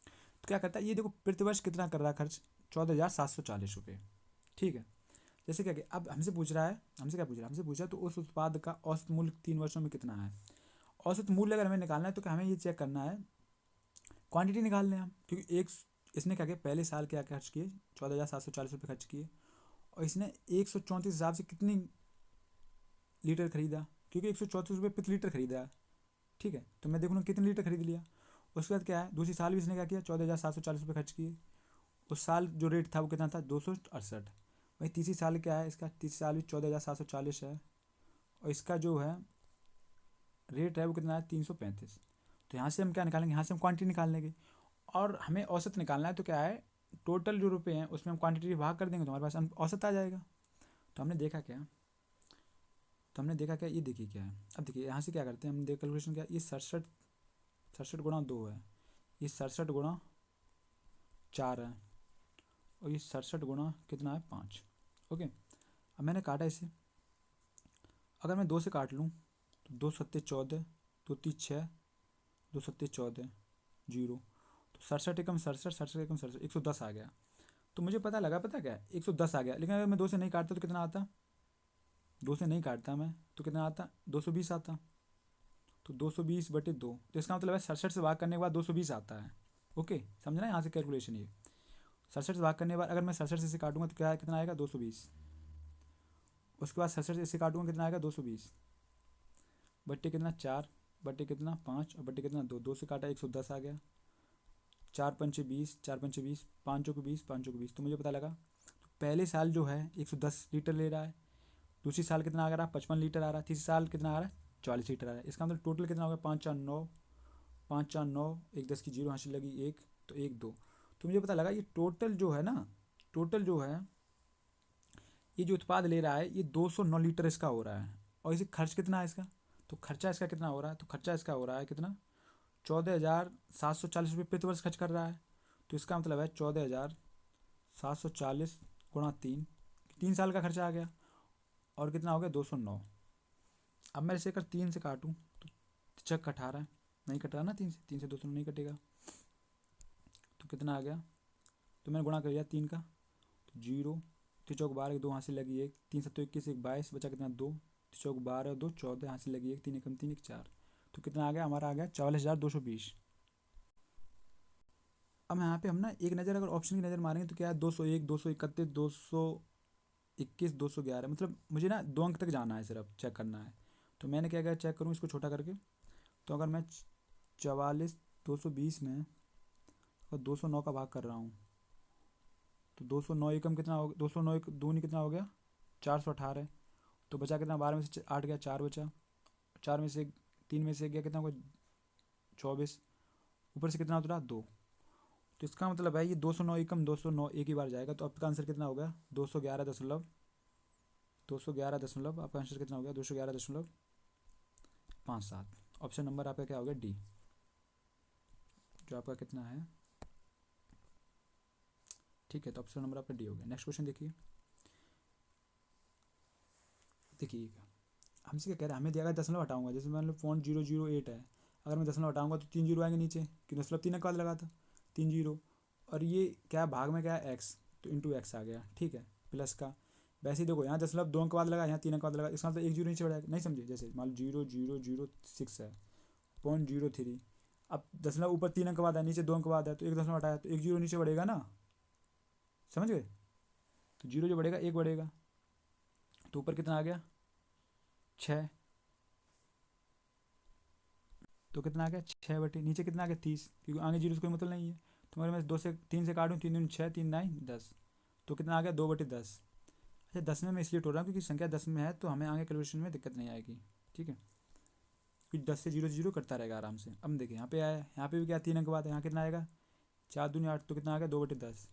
तो क्या करता है ये देखो प्रति वर्ष कितना कर रहा है खर्च 14,740 रुपये, ठीक है। जैसे क्या कि अब हमसे पूछ रहा है, हमसे क्या पूछ रहा है, हमसे पूछा तो उस उत्पाद का औसत मूल्य 3 वर्षों में कितना है। औसत मूल्य अगर हमें निकालना है तो क्या हमें ये चेक करना है, क्वांटिटी निकाल लें हम, क्योंकि एक इसने क्या किया पहले साल क्या खर्च किए 14,740 रुपये खर्च किए, और इसने 134 हिसाब से कितनी लीटर खरीदा, क्योंकि 134 रुपये प्रति लीटर खरीदा है, ठीक है। तो मैं देखूँ कितने लीटर खरीद लिया। उसके बाद क्या है दूसरी साल भी इसने क्या किया 14,740 रुपये खर्च किए, उस साल जो रेट था वो कितना था 268। वही तीसरी साल क्या है इसका, तीसरी साल भी 14,740 है, और इसका जो है रेट है वो कितना है 335। तो यहाँ से हम क्या निकालेंगे, यहाँ से हम क्वांटिटी निकाल लेंगे और हमें औसत निकालना है। तो क्या है, टोटल जो रुपये हैं उसमें हम क्वांटिटी भाग कर देंगे तो हमारे पास औसत आ जाएगा। तो हमने देखा क्या, ये देखिए क्या है। अब देखिए यहाँ से क्या करते हैं हम, देख कैलकुलेशन क्या, ये 67 गुणा 2 है, ये 67 गुणा 4 है और ये 67 गुणा कितना है 5। ओके, अब मैंने काटा इसे, अगर मैं 2 से काट लूँ तो 2 सत्ते 14, 2 तीस 6, 2 सत्ते 14, 0। तो 67 एकम 67, 67 एकम 67, 110 आ गया। तो मुझे पता लगा, पता क्या 110 आ गया। लेकिन अगर मैं 2 से नहीं काटता तो कितना आता, 2 से नहीं काटता मैं तो कितना आता, 220 आता। तो 220/2, तो इसका मतलब है 67 से भाग करने के बाद 220 आता है। ओके, समझना यहाँ से कैलकुलेशन। ये 67 से भाग करने के बाद अगर मैं 67 से काटूंगा तो क्या है, कितना आएगा 220। उसके बाद 67 से काटूंगा कितना आएगा 220 बट्टे कितना 4 बट्टे कितना 5 और बट्टे कितना 2, 2 से काटा 110 आ गया। 4 पंचे 20, 4 पंचे 20, 5 को 20, 5 को 20। तो मुझे पता लगा तो पहले साल जो है 110 लीटर ले रहा है, दूसरी साल कितना आ रहा है 55 लीटर आ रहा है, तीसरी साल कितना आ रहा है 40 लीटर आ रहा है। इसका मतलब टोटल कितना होगा 5 4 9, 5 4 9, 1 10 की 0 हासिल लगी 1, तो 1 2। तो मुझे पता लगा ये टोटल जो है ना, टोटल जो है ये जो उत्पाद ले रहा है ये 209 लीटर इसका हो रहा है। और इसे खर्च कितना है इसका, तो खर्चा इसका कितना हो रहा है, तो खर्चा इसका हो रहा है कितना 14,740 रुपये प्रति वर्ष खर्च कर रहा है। तो इसका मतलब है 14,740 गुणा 3 साल का खर्चा आ गया और कितना हो गया 209। अब मैं इसे अगर 3 से काटूँ तो चक कट रहा है, नहीं कट रहा ना, 3 से 209 नहीं कटेगा। तो कितना आ गया, तो मैंने गुणा कर दिया 3 का, तो 0, 3 चौक 12, 2 हासिल लगी 1, 3 7 21, 1 22, बचा कितना 2, 3 चौक 12, 2 14 हासिल लगी 1, 3 एकम 3, 1 4। तो कितना आ गया हमारा, आ गया 44,220। अब यहाँ पे हम ना एक नज़र अगर ऑप्शन की नज़र मारेंगे तो क्या है 201, 231, 221, 211, मतलब मुझे ना 2 अंक तक जाना है, सिर्फ चेक करना है। तो मैंने क्या किया, चेक करूँ इसको छोटा करके। तो अगर मैं 44,220 में अगर 209 का भाग कर रहा हूँ तो 209 एकम कितना हो, 209 एक दूनी कितना हो गया 418। तो बचा कितना, 12 में से 8 गया 4 बचा, 4 में से 3 में से 1 गया कितना होगा 24, ऊपर से कितना उतरा 2। तो इसका मतलब है ये 209 एकम 209 एक ही बार जाएगा। तो आपका आंसर कितना हो गया 211 दशमलव आपका आंसर कितना हो गया 211.57। ऑप्शन नंबर आपका क्या हो गया डी, जो आपका कितना है, ठीक है। तो ऑप्शन नंबर आपका डी हो गया। नेक्स्ट क्वेश्चन देखिए, हमसे क्या कह रहा है, हमें दिया गया दशमलव हटाऊंगा, जैसे मान लो 0.008 है, अगर मैं दशमलव हटाऊंगा तो 3 जीरो आएंगे नीचे, कि दशमलव 3 का बाद लगा था 3 जीरो, और ये क्या भाग में क्या है एक्स, तो इंटू एक्स आ गया, ठीक है, प्लस का। वैसे ही देखो यहाँ दशमलव 2 अंक बाद लगा, यहाँ 3 अंक बाद लगा, इसका मतलब 1 जीरो नीचे बढ़ाएगा, नहीं समझे, जैसे मान लो 0.006 है 0.03, अब दशमलव ऊपर 3 अंक बाद है, नीचे 2 अंक बाद है, तो 1 दशमलव हटाया तो 1 जीरो नीचे बढ़ेगा ना, समझ गए। तो 0 जो बढ़ेगा 1 बढ़ेगा, तो ऊपर कितना आ गया 6, तो कितना आ गया 6 बटे नीचे कितना आ गया 30, क्योंकि आगे जीरो से कोई मतलब नहीं है। तो अगर मैं 2 से 3 से काटूँ, 3 दूनी 6, 3 9 10, तो कितना आ गया 2/10। अच्छा 10 में मैं इसलिए टोल रहा हूँ क्योंकि संख्या 10 में है, तो हमें आगे कैलकुलेशन में दिक्कत नहीं आएगी, ठीक है, क्योंकि 10 से 0 करता रहेगा आराम से। अब देखिए यहाँ पे आया, यहाँ पे भी क्या 3 अंक बाद है, यहाँ कितना आएगा 4 दूनी 8, तो कितना आ गया 2/10,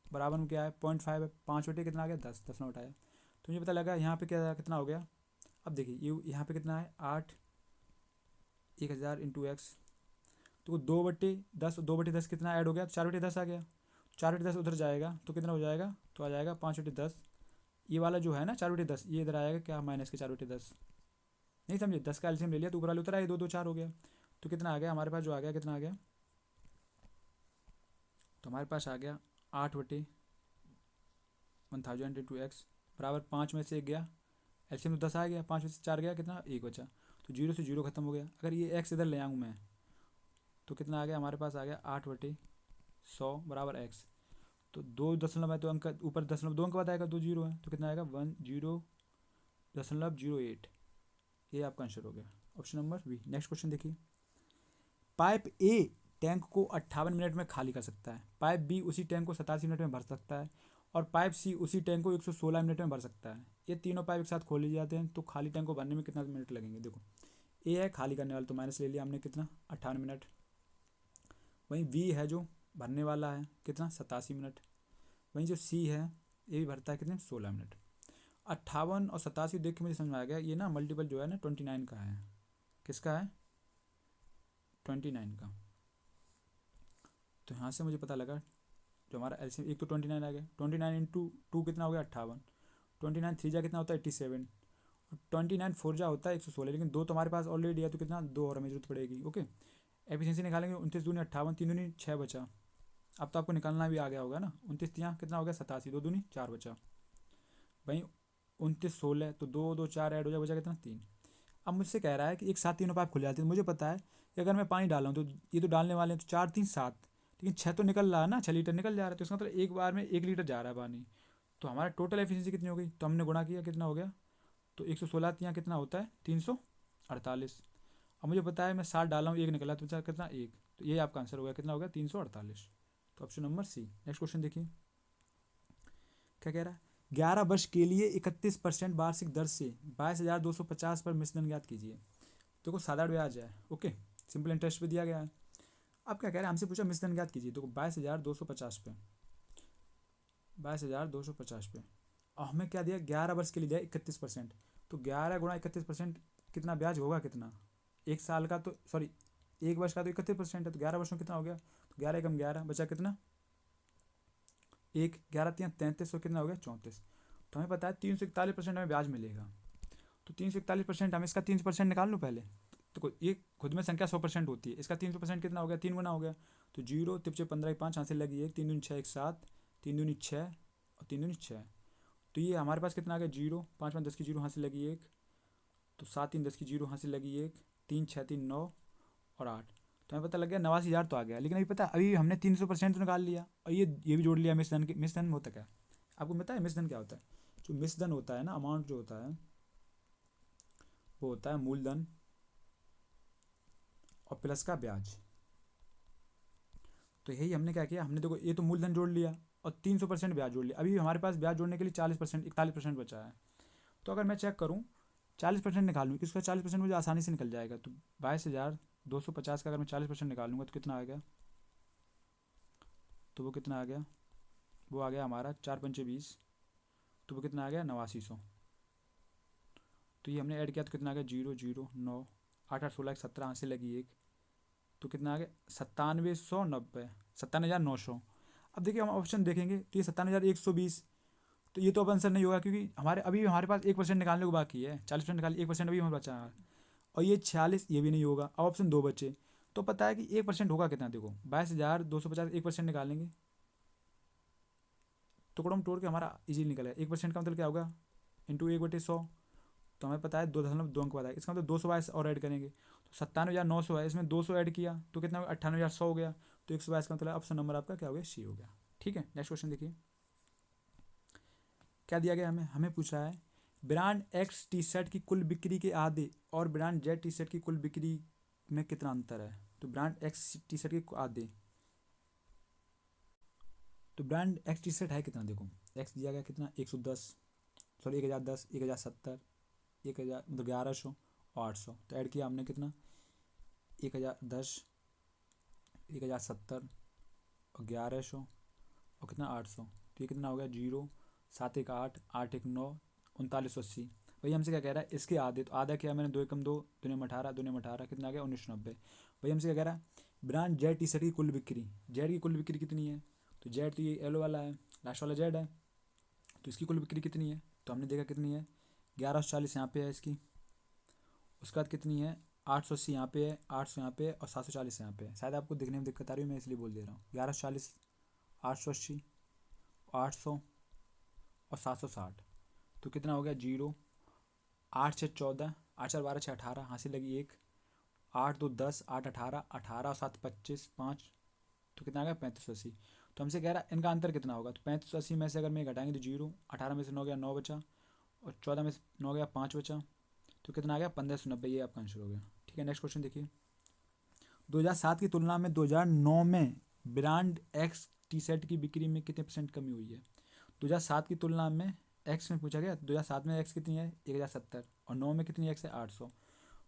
बराबर में क्या है 0.5 है, 5 बटे कितना आ गया 10, 10 में उठाया। तो मुझे पता लगा यहाँ पे क्या कितना हो गया। अब देखिए ये यहाँ पे कितना है 8, 1000 इंटू एक्स, तो 2/10, 2/10 कितना ऐड हो गया, 4/10 आ गया, 4/10 उधर जाएगा तो कितना हो जाएगा, तो आ जाएगा 5/10। ये वाला जो है ना 4/10 ये इधर आएगा क्या, माइनस के 4/10, नहीं समझे, 10 का एलसीएम ले लिया तो ऊपर वाले उतर आए, 2 2 4 हो गया। तो कितना आ गया हमारे पास, जो आ गया कितना आ गया, तो हमारे पास आ गया 8/1000 इंटू एक्स बराबर 5 में से 1 गया, एलसीएम तो 10 आ गया, 5 में से 4 गया कितना 1 बचा, तो 0 से 0 खत्म हो गया। अगर ये एक्स इधर ले आऊँ मैं तो कितना आ गया हमारे पास, आ गया 8/100 बराबर एक्स। तो 2 दशमलव है तो अंक ऊपर दशमलव 2 अंक बाद आएगा, 2 जीरो है, तो कितना आएगा 10.08। ये आपका आंसर हो गया, option number B. Next question देखिए, पाइप ए टैंक को 58 मिनट में खाली कर सकता है, पाइप बी उसी टैंक को 87 मिनट में भर सकता है, और पाइप सी उसी टैंक को 116 मिनट में भर सकता है। ये तीनों पाइप एक साथ खोल लिए जाते हैं तो खाली टैंक को भरने में कितना मिनट लगेंगे। देखो ए है खाली करने वाला तो माइनस ले लिया हमने कितना 58 मिनट। वहीं बी है जो भरने वाला है कितना 87 मिनट। वहीं जो सी है ये भी भरता है कितने 16 मिनट। 58 और 87 देख के मुझे समझ में आ गया ये ना मल्टीपल जो है ना 29 का है। किसका है 29 का। तो यहाँ से मुझे पता लगा जो हमारा एलसीएम एक तो 29 आ गया। 29 इंटू 2 कितना हो गया 58। 29 3 जा कितना होता है 87। और 29 4 जा होता है 116। लेकिन दो तो हमारे पास ऑलरेडी है तो कितना दो और हमें जरूरत पड़ेगी। ओके एफिशिएंसी निकालेंगे 29 दूनी 58 3 दूनी 6 बचा। अब तो आपको निकालना भी आ गया होगा ना 29 यहाँ कितना हो गया 87 2 दूनी 4 बचा। भाई 29 16 तो 2 2 4 ऐड हो जाए बचा कितना 3। अब मुझसे कह रहा है कि एक साथ तीनों पाइप खुल जाते हैं। मुझे पता है कि अगर मैं पानी डाल रहा हूँ तो ये तो डालने वाले हैं तो 4 3 7 लेकिन 6 तो निकल रहा है ना 6 लीटर निकल जा रहा है। तो इसका मतलब एक बार में 1 लीटर जा रहा है पानी। तो हमारा टोटल एफिशिएंसी कितनी हो गई तो हमने गुणा किया कितना हो गया तो 116 यहाँ कितना होता है 348। अब मुझे पता है मैं 7 डाला हूँ 1 निकला तो बचा कितना 1। तो ये आपका आंसर हो गया कितना हो गया 348। तो option number C. Next question देखिए क्या कह रहा है 11 वर्ष के लिए 31% वार्षिक दर से 22,250 पर मिश्रण ज्ञात कीजिए। देखो साधारण ब्याज है ओके सिंपल इंटरेस्ट पे दिया गया है। अब क्या कह रहा है हमसे पूछा मिश्रण ज्ञात कीजिए। देखो 22,250 पे 22,250 पे और हमें क्या दिया 11 वर्ष के लिए दिया 31%। तो 11 गुणा 31% कितना ब्याज होगा कितना एक साल का तो सॉरी एक वर्ष का तो 31% है तो 11 वर्ष में कितना हो गया तो 11 एकम 11 बचा कितना 1 11 3 33 तो कितना हो गया 34। तो हमें पता है 341% हमें ब्याज मिलेगा। तो 341% हम इसका 3% निकाल लूँ पहले। तो ये खुद में संख्या 100% होती है इसका 300% कितना हो गया 3 गुना हो गया। तो 0 तिरछे 15 5 यहाँ से लगी 1 3 दूनी 6 1 7 3 दूनी 6 और 3 दूनी 6। तो ये हमारे पास कितना आ गया 0 5 5 10 की 0 यहाँ से लगी 1 तो 7 3 10 की 0 यहाँ से लगी 1 3 6 3 9 और 8। तो हमें पता लग गया 89,000 तो आ गया। लेकिन अभी पता अभी हमने 300% तो निकाल लिया और ये भी जोड़ लिया मिश्रण के। मिश्रण होता क्या आपको पता है मिश्रण क्या होता है। जो मिश्रण होता है ना अमाउंट जो होता है वो होता है मूलधन और प्लस का ब्याज। तो यही हमने क्या किया हमने देखो ये तो मूलधन जोड़ लिया और 300% ब्याज जोड़ लिया। अभी हमारे पास ब्याज जोड़ने के लिए 40% 41% बचा है। तो अगर मैं चेक करूँ 40% निकालूँ इसका 40% मुझे आसानी से निकल जाएगा। तो 22,250 का अगर मैं 40% निकालूंगा तो कितना आ गया तो वो कितना आ गया वो आ गया हमारा 4 पंचे 20 तो वो कितना आ गया 8900। तो ये हमने ऐड किया तो कितना आ गया 0 0 9 8 8 16 17 यहाँ से लगी 1 तो कितना आ गया 9790 97,900। अब देखिए हम ऑप्शन देखेंगे तो ये 57,120 तो ये तो अब आंसर नहीं होगा क्योंकि हमारे पास 1% निकालने को बाकी है 40% निकाल 1% अभी हमारे बचा है और ये 46 ये भी नहीं होगा। अब ऑप्शन 2 बचे तो पता है कि 1% होगा कितना देखो 22,250 1% निकालेंगे टुकड़ों में तोड़ के हमारा इजी निकलेगा। 1% का मतलब क्या होगा इंटू 1/100 तो हमें पता है 2.2 अंक पता है इसका मतलब 222 और ऐड करेंगे तो 97,900 है इसमें 200 ऐड किया तो कितना 98,100 हो गया। तो 122 का मतलब ऑप्शन नंबर आपका क्या हो गया सी हो गया। ठीक है नेक्स्ट क्वेश्चन देखिए क्या दिया गया हमें पूछ रहा है ब्रांड एक्स टी शर्ट की कुल बिक्री के आधे और ब्रांड जेड टी शर्ट की कुल बिक्री में कितना अंतर है। तो ब्रांड एक्स टी शर्ट के आधे तो ब्रांड एक्स टी शर्ट है कितना देखो एक्स दिया गया कितना 110 सॉरी 1010 1070 1000 मतलब 1100 और 800। तो ऐड किया हमने कितना 1010 1070 और 1100 और कितना 800। तो ये कितना हो गया 0 7 1 8 8 1 9 3980। भाई हमसे क्या कह रहा है इसके आधे तो आधा क्या मैंने 2 एकम 2 2 में 18 2 में 18 कितना आ गया 1990। भाई हमसे क्या कह रहा है ब्रांड जेड टी शर्ट की कुल बिक्री जेड की कुल बिक्री कितनी है। तो जेड तो ये येलो वाला है लास्ट वाला जेड है तो इसकी कुल बिक्री कितनी है तो हमने देखा कितनी है 1140 यहाँ पे है इसकी। उसके बाद कितनी है 880 यहाँ पे है 800 यहाँ पे है और 740 यहाँ पे है। शायद आपको दिखने में दिक्कत आ रही है मैं इसलिए बोल दे रहा हूँ 1140 880 800 और 760। तो कितना हो गया 0 8 6 14 8 4 12 6 18 यहाँ से लगी 1 8 2 10 8 18 18 और 7 25 5 तो कितना आ गया 3580। तो हमसे कह रहा है इनका अंतर कितना होगा। तो 3580 में से अगर मैं घटाएंगे तो 0 18 में से 9 गया 9 बचा और 14 में से 9 गया 5 बचा तो कितना आ गया 1590। ये आपका आंसर हो गया। ठीक है नेक्स्ट क्वेश्चन देखिए 2007 की तुलना में 2009 में ब्रांड एक्स टी शर्ट की बिक्री में कितने % कमी हुई है। 2007 की तुलना में एक्स में पूछा गया 2007 में एक्स कितनी है 1070 और 9 में कितनी एक्स है 800।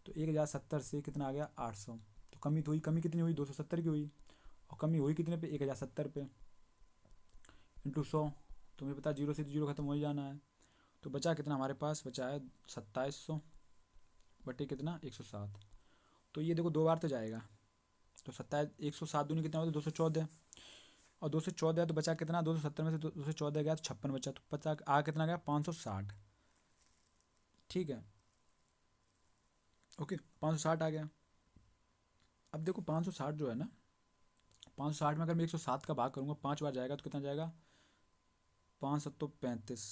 तो 1070 से कितना आ गया 800। तो कमी तो हुई, कमी कितनी हुई 270 की हुई, और कमी हुई कितने पे 1070 पे, इंटू 100। तुम्हें पता 0 से 0 खत्म हो ही जाना है। तो बचा कितना हमारे पास, बचा है 2700 बटे कितना 107। तो ये देखो 2 बार तो जाएगा, तो 27 107 दूनी कितना होता है 214, और 214 तो बचा कितना 270 में से 214 गया तो 56 बचा, तो पचा आ कितना गया 560। ठीक है, ओके 560 आ गया। अब देखो 560 जो है ना, 560 में अगर मैं 107 का भाग करूँगा 5 बार जाएगा तो कितना जाएगा 5 7 35।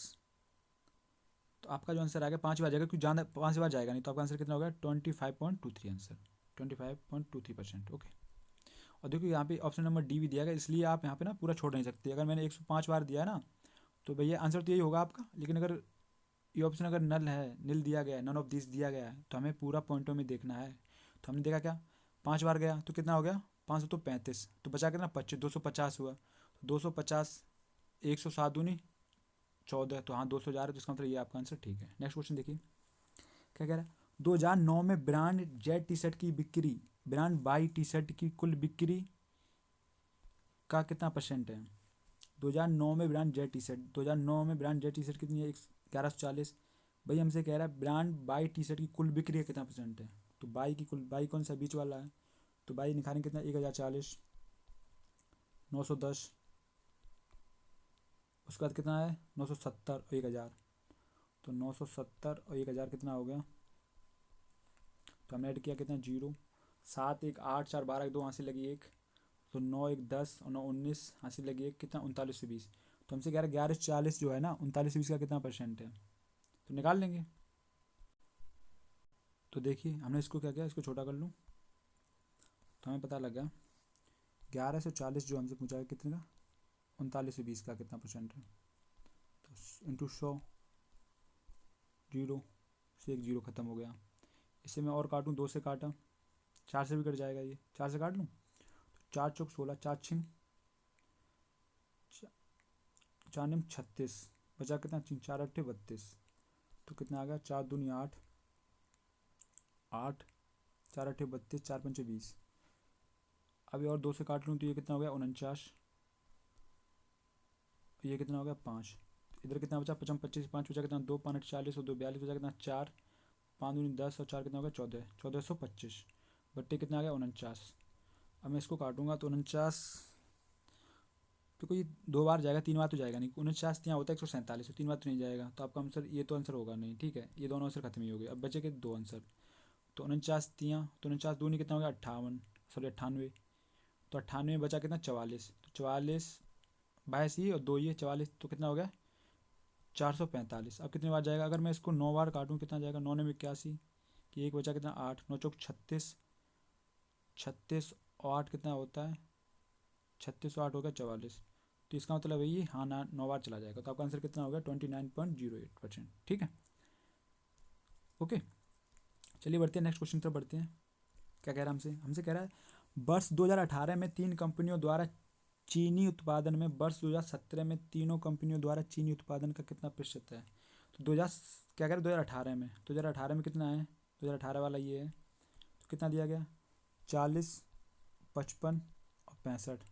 तो आपका जो आंसर आएगा 5 बार जाएगा, क्योंकि ज़्यादा 5 बार जाएगा नहीं, तो आपका आंसर कितना होगा 25.23 आंसर, 25.23%। ओके। और देखो यहाँ पे ऑप्शन नंबर डी भी दिया गया, इसलिए आप यहाँ पे ना पूरा छोड़ नहीं सकते। अगर मैंने 105 बार दिया है ना, तो भैया आंसर तो यही होगा आपका। लेकिन अगर ये ऑप्शन अगर नल है, नील दिया गया है, नन ऑफ दिस दिया गया है, तो हमें पूरा पॉइंटों में देखना है। तो हमने देखा क्या 5 बार गया तो कितना हो गया 535, तो बचा कितना 25, 250 हुआ। तो 250 107 दूनी 14, तो हाँ 200 जा रहा है, तो इसका मतलब ये आपका आंसर ठीक है। नेक्स्ट क्वेश्चन देखिए क्या कह रहा है। 2009 में ब्रांड जेड टी शर्ट की बिक्री ब्रांड बाई टी शर्ट की कुल बिक्री का कितना परसेंट है। 2009 में ब्रांड जेड टी शर्ट 2009 में ब्रांड जेड टी शर्ट कितनी है 1140। भाई हमसे कह रहा है ब्रांड बाई टी शर्ट की कुल बिक्री का कितना परसेंट है। तो बाई की कुल, बाई कौन सा बीच वाला है, तो बाई निकालेंगे कितना 1040 910, उसके बाद कितना है 970 और 1000। तो 970 और 1000 कितना हो गया, तो हमने ऐड किया कितना 0 7 1 8 4 12 2 हासिल लगी 1, तो 9 1 10 और 9 19 हासिल लगी 1, कितना 39 से 20। तो हमसे कह रहा है 1140 जो है ना 39 से 20 का कितना परसेंट है, तो निकाल लेंगे। तो देखिए हमने इसको क्या किया, इसको छोटा कर लूँ तो हमें पता लगा 1140 जो हमसे पूछा है कितने का 39 से 20 का कितना परसेंट है। तो इंटू 100, 0 से 1 0 ख़त्म हो गया। इसे मैं और काटूँ, 2 से काटा, 4 से भी कट जाएगा, ये 4 से काट लूँ तो 4 चौक 16, 4 छिंग 4 निम 36, बचा कितना 4 अट्ठे 32। तो कितना आ गया 4 दूनी 8 8 4 अट्ठे 32 4 पंचे 20। अभी और 2 से काट लूँ तो ये कितना हो गया 49, ये कितना हो गया 5। इधर कितना बचा 55 25 5 बचा कितना 2 5 40 और 2 42 बचा कितना 4 5 दूनी 10 और 4 कितना हो गया 14 1425 बट्टे कितना आ गया 49। अब मैं इसको काटूंगा तो 49, तो कोई 2 बार जाएगा 3 बार तो जाएगा नहीं, 49 यहाँ होता है 147, 3 बार तो नहीं जाएगा। तो आपका आंसर ये तो आंसर होगा नहीं, ठीक है ये दोनों आंसर खत्म ही हो गए। अब बचे के 2 आंसर, तो 49 तियाँ, तो 49 दूनी कितना हो गया 58, सॉरी 98, तो 98 में बचा कितना 44, तो 44 22 ये और 2 ये 44, तो कितना हो गया 445। अब कितनी बार जाएगा, अगर मैं इसको 9 बार काटूँ कितना जाएगा 9 में 81, कि एक बचा कितना 8 9 चौक 36 36 और 8 कितना होता है 36 और 8 हो गया 44। तो इसका मतलब है ये हाँ ना 9 बार चला जाएगा। तो आपका आंसर कितना होगा 29.08%। ठीक है, ओके चलिए बढ़ते हैं नेक्स्ट क्वेश्चन पर बढ़ते हैं। क्या कह रहा है हमसे कह रहा है वर्ष 2018 में 3 कंपनियों द्वारा चीनी उत्पादन में वर्ष 2017 में तीनों कंपनियों द्वारा चीनी उत्पादन का कितना प्रतिशत है। तो 2000 क्या कह रहे हैं 2018 में कितना है 2018 वाला ये है, तो कितना दिया गया 40 55 और 65,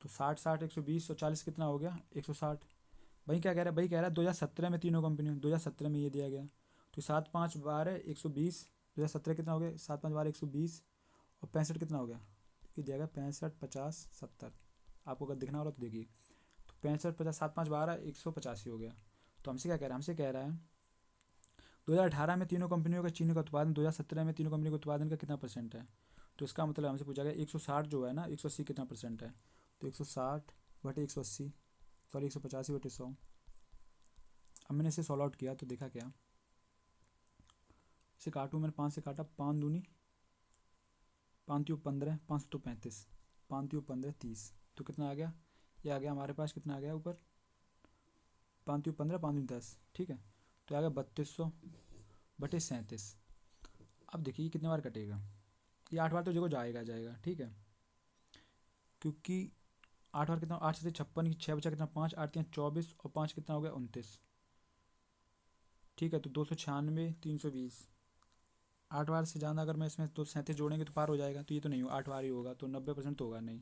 तो 60 60 120 और 40 कितना हो गया 160। भाई क्या कह रहा है, भाई कह रहा है 2017 में तीनों कंपनियों 2017 में ये दिया गया, तो 7 5 12 120, 2017 कितना हो गया 7 5 12 120 और 65 कितना हो गया, ये दिया गया 65 50 70। आपको अगर दिखना हो रहा तो देखिए, तो 65 50 7 5 12 185 हो गया। तो हमसे क्या कह रहा है, हमसे कह रहा है 2018 में तीनों कंपनियों का चीनी का उत्पादन 2017 में तीनों कंपनियों के उत्पादन का कितना परसेंट है। तो इसका मतलब हमसे पूछा गया 160 जो है ना 180 कितना परसेंट है, तो 160 बटे 180 सॉरी 185 बटे 100। अब मैंने इसे सॉल्व आउट किया तो देखा क्या, इसे काटूँ मैंने 5 से काटा, 5 दूनी 5 त्यों 15 5 तो 35 5 त्यों 15 30, तो कितना आ गया, ये आ गया हमारे पास कितना आ गया ऊपर 5 त्यों 15 5 दूनी 10, ठीक है तो आ गया 3200 बटे 37। अब देखिए कितने बार कटेगा, ये 8 बार तो देखो जाएगा, ठीक है क्योंकि 8 बार कितना 8 से 56 6 बचा कितना 5 8 3 24 और 5 कितना हो गया 29, ठीक है तो 296 320 8 बार से ज़्यादा अगर मैं इसमें तो 37 जोड़ेंगे तो पार हो जाएगा, तो ये तो नहीं हो, 8 बार ही होगा, तो 90% तो होगा नहीं।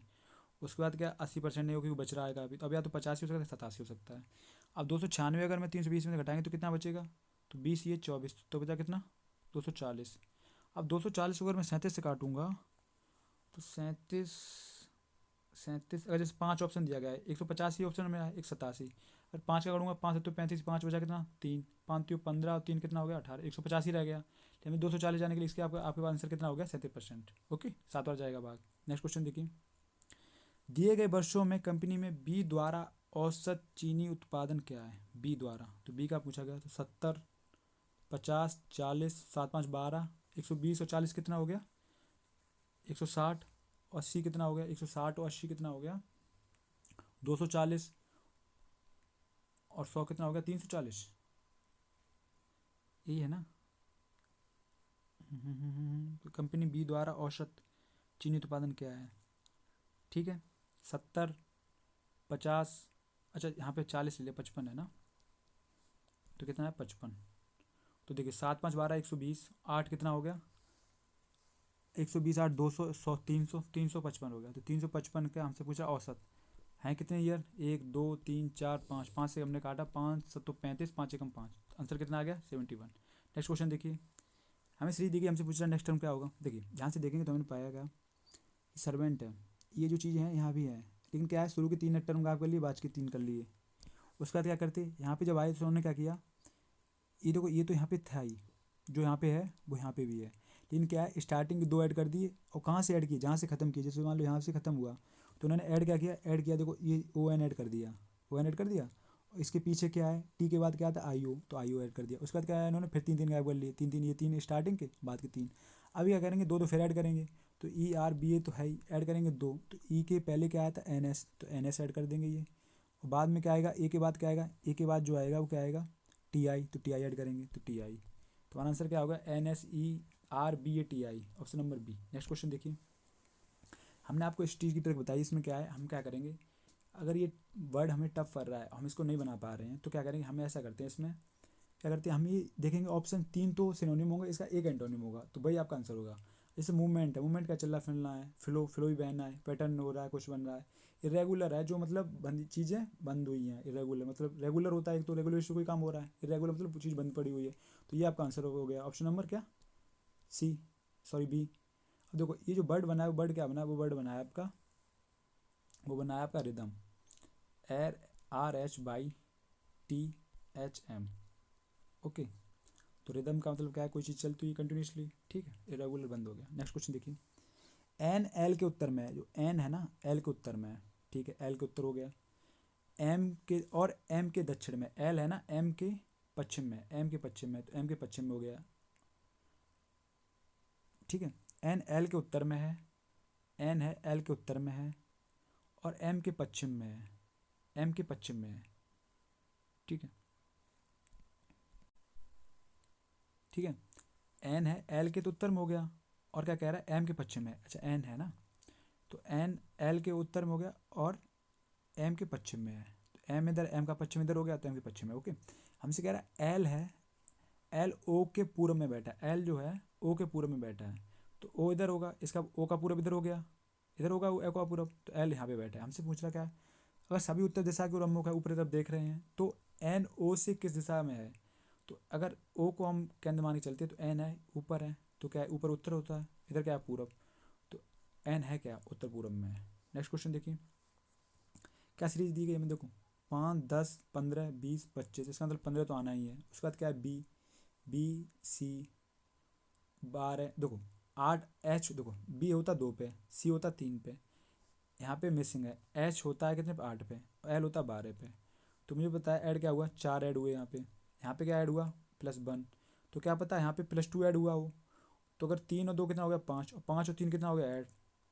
उसके बाद क्या 80% नहीं होगा क्योंकि बच रहा है अभी, तो अब या तो 85 हो सकता है 87 हो सकता है। अब 296 अगर मैं 320 में से घटाएंगे तो कितना बचेगा, तो 20 ये 24, तो बचा कितना 240। अब 240 अगर मैं 37 से काटूंगा तो 37 37 अगर जैसे 5 ऑप्शन दिया गया है, 185 ऑप्शन में है, 187। अगर 5 का करूँगा 5 तो 35, 5 बचा कितना 3, 5 तो 15 और 3 कितना हो गया 18, 185 रह गया। लेकिन 240 जाने के लिए इसके आपके पास आंसर कितना हो गया 37%। ओके, 7 बार जाएगा भाग। नेक्स्ट क्वेश्चन देखिए, दिए गए वर्षों में कंपनी में बी द्वारा औसत चीनी उत्पादन क्या है, बी द्वारा, तो बी का पूछा गया, तो 70, 50, 40, 7 5 12, 120 और 40 कितना हो गया 160, 80 कितना हो गया 160 और 80 कितना हो गया 240, और 100 कितना हो गया 340, यही है ना। तो कंपनी बी द्वारा औसत चीनी उत्पादन क्या है, ठीक है 70, 50, अच्छा यहाँ पे 40 ले लिया, 55 है ना, तो कितना है 55। तो देखिए 7 5 12 120, 8 कितना हो गया 120, 8 200, 100, 300, 355 हो गया। तो 355 का हमसे पूछा औसत हैं कितने ईयर, 1 2 3 4 5, 5 से हमने काटा 5 7 35, 5 एकम 5, आंसर कितना आ गया 71। नेक्स्ट क्वेश्चन देखिए, हमें सीरीज देखिए, हमसे पूछ रहा है नेक्स्ट टर्म क्या होगा। देखिए ध्यान से देखेंगे तो हमें पाएगा कि सर्वेंट है, ये जो चीज़ें हैं यहाँ भी है, लेकिन क्या है शुरू के 3 टर्म गायब कर लिए, बाद के 3 कर लिए। उसके बाद क्या करते, यहाँ पे जब आए तो उन्होंने क्या किया, ये देखो ये तो यहाँ पे था ही, जो यहाँ पे है वो यहाँ पे भी है, लेकिन क्या है स्टार्टिंग के 2 ऐड कर दिए, और कहाँ से ऐड किए, जहाँ से ख़त्म किए, जैसे मान लो यहाँ से ख़त्म हुआ तो उन्होंने ऐड क्या किया, ऐड किया देखो ये ओ एन ऐड कर दिया, ओ एन ऐड कर दिया, और इसके पीछे क्या है टी के बाद क्या था आई ओ, तो आई ओ ऐड कर दिया। उसके बाद क्या है इन्होंने फिर 3 3 गायब कर लिए, 3 3 ये 3 स्टार्टिंग के बाद के 3। अभी क्या करेंगे 2 फिर ऐड करेंगे, तो ई आर बी ए तो है ही, ऐड करेंगे 2, तो ई के पहले क्या आया था एन एस, तो एन एस ऐड कर देंगे ये, और बाद में क्या आएगा ए के बाद क्या आएगा, ए के बाद जो आएगा वो क्या आएगा टी आई, तो टी आई ऐड करेंगे तो टी आई, तो हमारा आंसर क्या होगा N S E R B A T I, option number B. Next question देखिए, हमने आपको इस चीज़ की ट्रिक बताई, इसमें क्या है हम क्या करेंगे, अगर ये वर्ड हमें टफ कर रहा है हम इसको नहीं बना पा रहे हैं तो क्या करेंगे, हम ऐसा करते हैं इसमें क्या करते हैं, हम ये देखेंगे ऑप्शन 3 तो सिनोनिम होगा, इसका एक एंटोनिम होगा, तो वही आपका आंसर होगा। जैसे मूवमेंट है, मूवमेंट क्या चल रहा है, फिरना है, फ्लो फ्लो भी बहना है, पैटर्न हो रहा है कुछ बन रहा है। इरेगुलर है जो मतलब बंद चीज़ें बंद हुई हैं, इरेगुलर मतलब रेगुलर होता है, एक तो रेगुलर से कोई काम हो रहा है, इरेगुलर मतलब चीज़ बंद पड़ी हुई है, तो ये आपका आंसर हो गया ऑप्शन नंबर क्या सी, सॉरी बी। अब देखो ये जो बर्ड बना है वो बर्ड क्या बना है, वो बर्ड बना है आपका, वो बना है आपका rhythm, uh R H Y T H M. Okay, तो रिदम का मतलब क्या है, कोई चीज़ चलती हुई कंटिन्यूसली, ठीक है, इरेगुलर बंद हो गया। नेक्स्ट क्वेश्चन देखिए, एन एल के उत्तर में है, जो एन है ना एल के उत्तर में है, ठीक है एल के उत्तर हो गया, एम के और एम के दक्षिण में, एल है ना एम के पश्चिम में, एम के पश्चिम में, तो एम के पश्चिम में हो गया, ठीक है। एन एल के उत्तर में है, एन है एल के उत्तर में है, और एम के पश्चिम में है, एम के पश्चिम में है, ठीक है ठीक है। एन है एल के तो उत्तर में हो गया, और क्या कह रहा है एम के पश्चिम में, अच्छा एन है ना, तो एन एल के उत्तर में हो गया और एम के पश्चिम में है, तो एम इधर, एम का पश्चिम इधर हो गया, तो एम के पश्चिम में, ओके। हमसे कह रहा है एल है, एल ओ के पूर्व में बैठा है, एल जो है ओ के पूर्व में बैठा है, तो ओ इधर होगा, इसका ओ का पूर्व इधर हो गया, इधर होगा ओ का पूर्व, तो एल यहाँ पे बैठा है। हमसे पूछ रहा क्या है, अगर सभी उत्तर दिशा के उन्मुख है, ऊपरी तरफ देख रहे हैं, तो एन ओ से किस दिशा में है, तो अगर ओ को हम केंद्र मान के चलते हैं तो एन है ऊपर है, तो क्या है ऊपर उत्तर होता है, इधर क्या है पूर्व, तो एन है क्या उत्तर पूर्व में है। नेक्स्ट क्वेश्चन देखिए, क्या सीरीज दी गई है, देखो 5 10 15 20 25, इसका मतलब 15 तो आना ही है। उसके बाद क्या है बी, बी सी 12, देखो 8 एच, देखो बी होता 2 पे, सी होता 3 पे, यहाँ पे मिसिंग है, एच होता है कितने पे 8 पे, एल होता है 12 पे, तो मुझे पता है ऐड क्या हुआ 4 ऐड हुए यहाँ पे क्या ऐड हुआ +1, तो क्या पता है यहाँ पे +2 ऐड हुआ हो, तो अगर 3 और 2 कितना हो गया 5, और 5 और 3 कितना हो गया ऐड,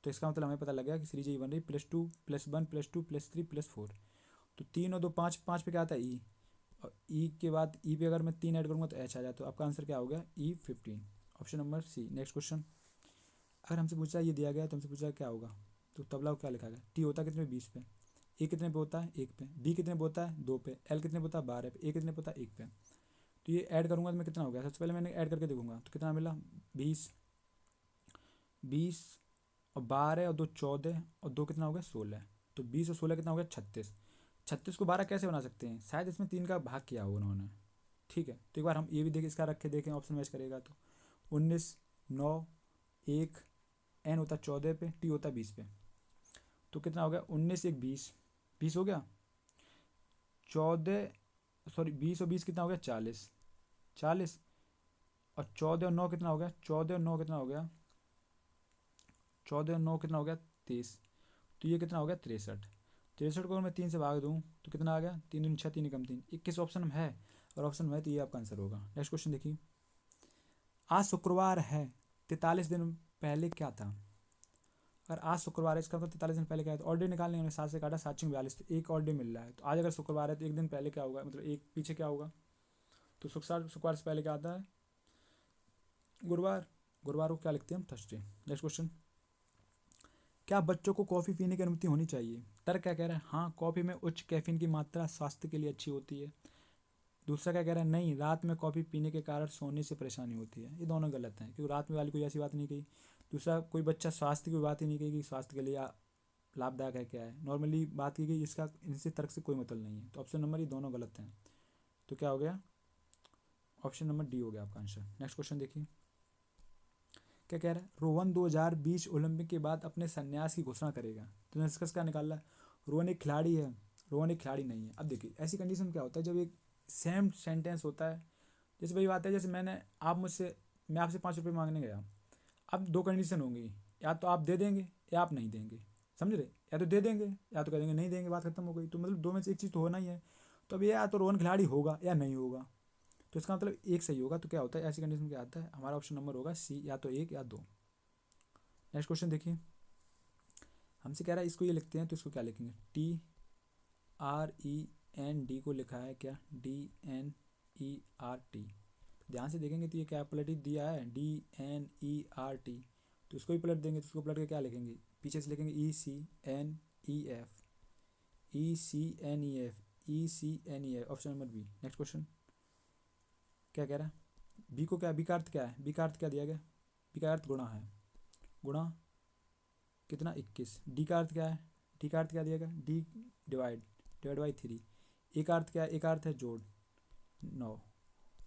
तो इसका मतलब हमें पता लग गया कि सीरीज ये बन रही +2 +1 +2 +3 +4, तो 3 और 2 5, 5 पे क्या आता है ई, और ई के बाद ई पे अगर मैं 3 ऐड करूँगा तो एच आ जाए, तो आपका आंसर क्या हो गया E15, option number C. Next question, अगर हमसे पूछा ये दिया गया तो हमसे पूछा क्या होगा, तो तबला को क्या लिखा गया, टी होता है कितने 20 पे, ए कितने पे होता है 1 पे, बी कितने पे होता है 2 पे, एल कितने पे होता है 12 पे, ए कितने पे होता है 1 पे, तो ये ऐड करूँगा तो मैं कितना हो गया, सबसे पहले मैंने ऐड करके देखूँगा तो कितना मिला, 20, 20 और 12 और 2 14 और 2 कितना हो गया 16। तो 20 और 16 कितना हो गया 36। 36 को 12 कैसे बना सकते हैं, शायद इसमें 3 का भाग किया होगा उन्होंने। ठीक है, तो एक बार हम ये भी देखें, इसका रख के देखें ऑप्शन मैच करेगा तो 19, 9, 1, एन होता 14 पे, टी होता 20 पे। तो कितना हो गया 19 1 20, 20 हो गया, 14 सॉरी 20 और 20 कितना हो गया 40, 40 और 14 और 9 कितना हो गया, 14 और 9 कितना हो गया, 14 और 9 कितना हो गया 23। तो ये कितना हो गया 63। 63 को मैं 3 से भाग दूँ तो कितना आ गया, 3 दूनी 6, 3 कम 3, 21 ऑप्शन में है। और ऑप्शन में है तो ये आपका आंसर होगा। नेक्स्ट क्वेश्चन देखिए, आज शुक्रवार है, 43 दिन पहले क्या था। अगर आज शुक्रवार है, इसका मतलब 43 दिन पहले क्या है, तो और डे निकालने हमने 7 से काटा, 7 6 42, तो एक और डे मिल रहा है। तो आज अगर शुक्रवार है तो एक दिन पहले क्या होगा, मतलब एक पीछे क्या होगा, तो शुक्रवार से पहले क्या आता है, गुरुवार। गुरुवार को क्या लिखते हैं हम, थर्सडे। नेक्स्ट क्वेश्चन, क्या बच्चों को कॉफ़ी पीने की अनुमति होनी चाहिए। तर्क क्या कह रहा है, हाँ कॉफ़ी में उच्च कैफीन की मात्रा स्वास्थ्य के लिए अच्छी होती है। दूसरा क्या कह रहा है, नहीं रात में कॉफ़ी पीने के कारण सोने से परेशानी होती है। ये दोनों गलत हैं, क्योंकि रात में वाली कोई ऐसी बात नहीं कही। दूसरा, कोई बच्चा स्वास्थ्य की बात ही नहीं कही कि स्वास्थ्य के लिए लाभदायक है क्या है, नॉर्मली बात की गई, इसका इनसे तर्क से कोई मतलब नहीं है। तो ऑप्शन नंबर ये दोनों गलत हैं। तो क्या हो गया, ऑप्शन नंबर डी हो गया आपका आंसर। नेक्स्ट क्वेश्चन देखिए, क्या कह रहा है, रोहन 2020 ओलंपिक के बाद अपने संन्यास की घोषणा करेगा। तो निष्कर्ष क्या निकाल रहा है, रोहन एक खिलाड़ी है, रोहन एक खिलाड़ी नहीं है। अब देखिए ऐसी कंडीशन क्या होता है, जब एक सेम सेंटेंस होता है, जैसे वही बात है, जैसे मैं आपसे 5 रुपये मांगने गया। अब दो कंडीशन होंगी, या तो आप दे देंगे या आप नहीं देंगे, समझ रहे, या तो दे देंगे या तो कह देंगे नहीं देंगे, बात खत्म हो गई। तो मतलब दो में से एक चीज़ तो होना ही है। तो अब ये या तो रोहन खिलाड़ी होगा या नहीं होगा, तो इसका मतलब एक सही होगा। तो क्या होता है ऐसी कंडीशन, क्या आता है, हमारा ऑप्शन नंबर होगा सी, या तो एक या दो। नेक्स्ट क्वेश्चन देखिए, हमसे कह रहा है इसको ये लिखते हैं, तो इसको क्या लिखेंगे, TREND को लिखा है क्या, DNERT। ध्यान से देखेंगे तो ये क्या पलट दिया है, DNERT। तो इसको भी पलट देंगे, तो इसको पलट के क्या लिखेंगे, पीछे से लिखेंगे ECNEF, ECNEF, option number B. Next question क्या कह रहा है, बी को क्या, बी का अर्थ क्या है, बी का अर्थ क्या दिया गया, बी का अर्थ गुणा है, गुणा कितना 21। डी का अर्थ क्या है, डी का अर्थ क्या दिया गया, डी डिवाइड बाई 3। ए का अर्थ क्या है, ए का अर्थ है जोड़ 9।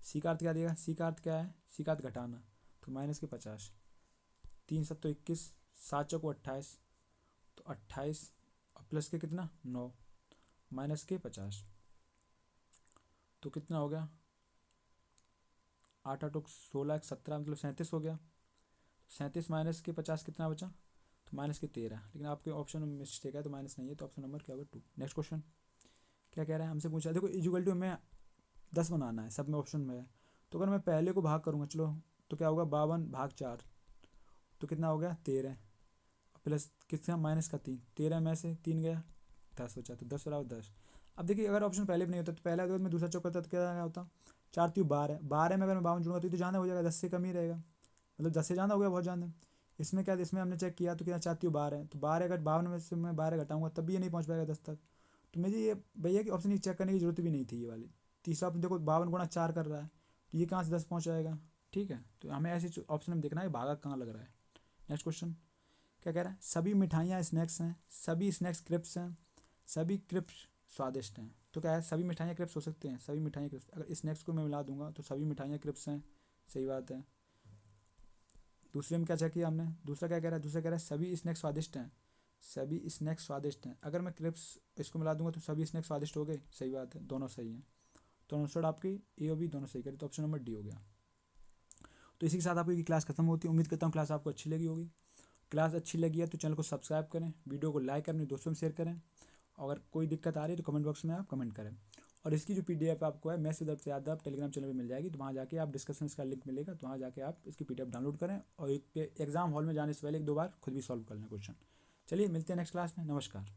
सी का अर्थ क्या दिएगा, सी का अर्थ क्या है, सी का अर्थ घटाना, तो माइनस के 50। 3 7 तो 21, 7 चौको 28, तो 28 और प्लस के कितना 9, माइनस के 50, तो कितना हो गया 8 8 16 17, मतलब 37 हो गया। 37 माइनस के 50 कितना बचा, तो माइनस के 13। लेकिन आपके ऑप्शन में मिस्टेक है, तो माइनस नहीं है, तो ऑप्शन नंबर क्या होगा 2। नेक्स्ट क्वेश्चन क्या कह रहा है, हमसे पूछा, देखो इक्वल टू में 10 बनाना है, सब में ऑप्शन में है। तो अगर मैं पहले को भाग करूँगा, चलो तो क्या होगा 52 भाग 4, तो कितना हो गया 13, प्लस कितना माइनस का 3, 13 में से 3 गया 10 बचा, तो 10 बराबर 10। अब देखिए अगर ऑप्शन पहले भी नहीं होता, तो पहले अगर मैं दूसरा चौक करता तो क्या होता, 4 3 12, 12 में अगर मैं 52 जोड़ूंगा तो ये तो ज़्यादा हो जाएगा, 10 से कम ही रहेगा, मतलब 10 से ज़्यादा हो गया, बहुत ज़्यादा। इसमें क्या, इसमें हमने चेक किया तो क्या 4 3 12 है, तो 12 अगर 52 में से मैं 12 घटाऊंगा तब भी ये नहीं पहुँच पाएगा 10 तक। तो मुझे ये भैया कि ऑप्शन ये चेक करने की जरूरत भी नहीं थी ये वाली। तीसरा ऑप्शन देखो 52 गुणा 4 कर रहा है, तो ये कहाँ से 10 पहुँच जाएगा। ठीक है, तो हमें ऐसे ऑप्शन में देखना है भागा कहाँ लग रहा है। नेक्स्ट क्वेश्चन क्या कह रहा है, सभी मिठाइयाँ स्नैक्स हैं, सभी स्नैक्स क्रिप्स हैं, सभी क्रिप्स स्वादिष्ट हैं। तो क्या है, सभी मिठाइयाँ क्रिप्स हो सकते हैं, सभी मिठाइयाँ क्रिप्स, अगर स्नैक्स को मैं मिला दूंगा तो सभी मिठाइयाँ क्रिप्स हैं, सही बात है। दूसरे में क्या चेक किया हमने, दूसरा क्या कह रहा है, दूसरा कह रहा है सभी स्नैक्स स्वादिष्ट हैं, सभी स्नैक्स स्वादिष्ट हैं। अगर मैं क्रिप्स इसको मिला दूंगा तो सभी स्नैक्स स्वादिष्ट हो गए, सही बात है, दोनों सही हैं। तो आंसर आपकी ए और बी दोनों सही करें, तो ऑप्शन नंबर डी हो गया। तो इसी के साथ आपकी क्लास खत्म होती है। उम्मीद करता हूँ क्लास आपको अच्छी लगी होगी। क्लास अच्छी लगी है तो चैनल को सब्सक्राइब करें, वीडियो को लाइक करें, अपने दोस्तों में शेयर करें। अगर कोई दिक्कत आ रही है तो कमेंट बॉक्स में आप कमेंट करें। और इसकी जो PDF आपको है maths with Yadav Telegram channel पे मिल जाएगी, तो वहाँ जाके आप डिस्कशन इसका लिंक मिलेगा, तो वहाँ जाके आप इसकी PDF डाउनलोड करें और एक एग्जाम हॉल में जाने से पहले 1 2 बार खुद भी सॉल्व कर लें क्वेश्चन। चलिए मिलते हैं नेक्स्ट क्लास में, नमस्कार।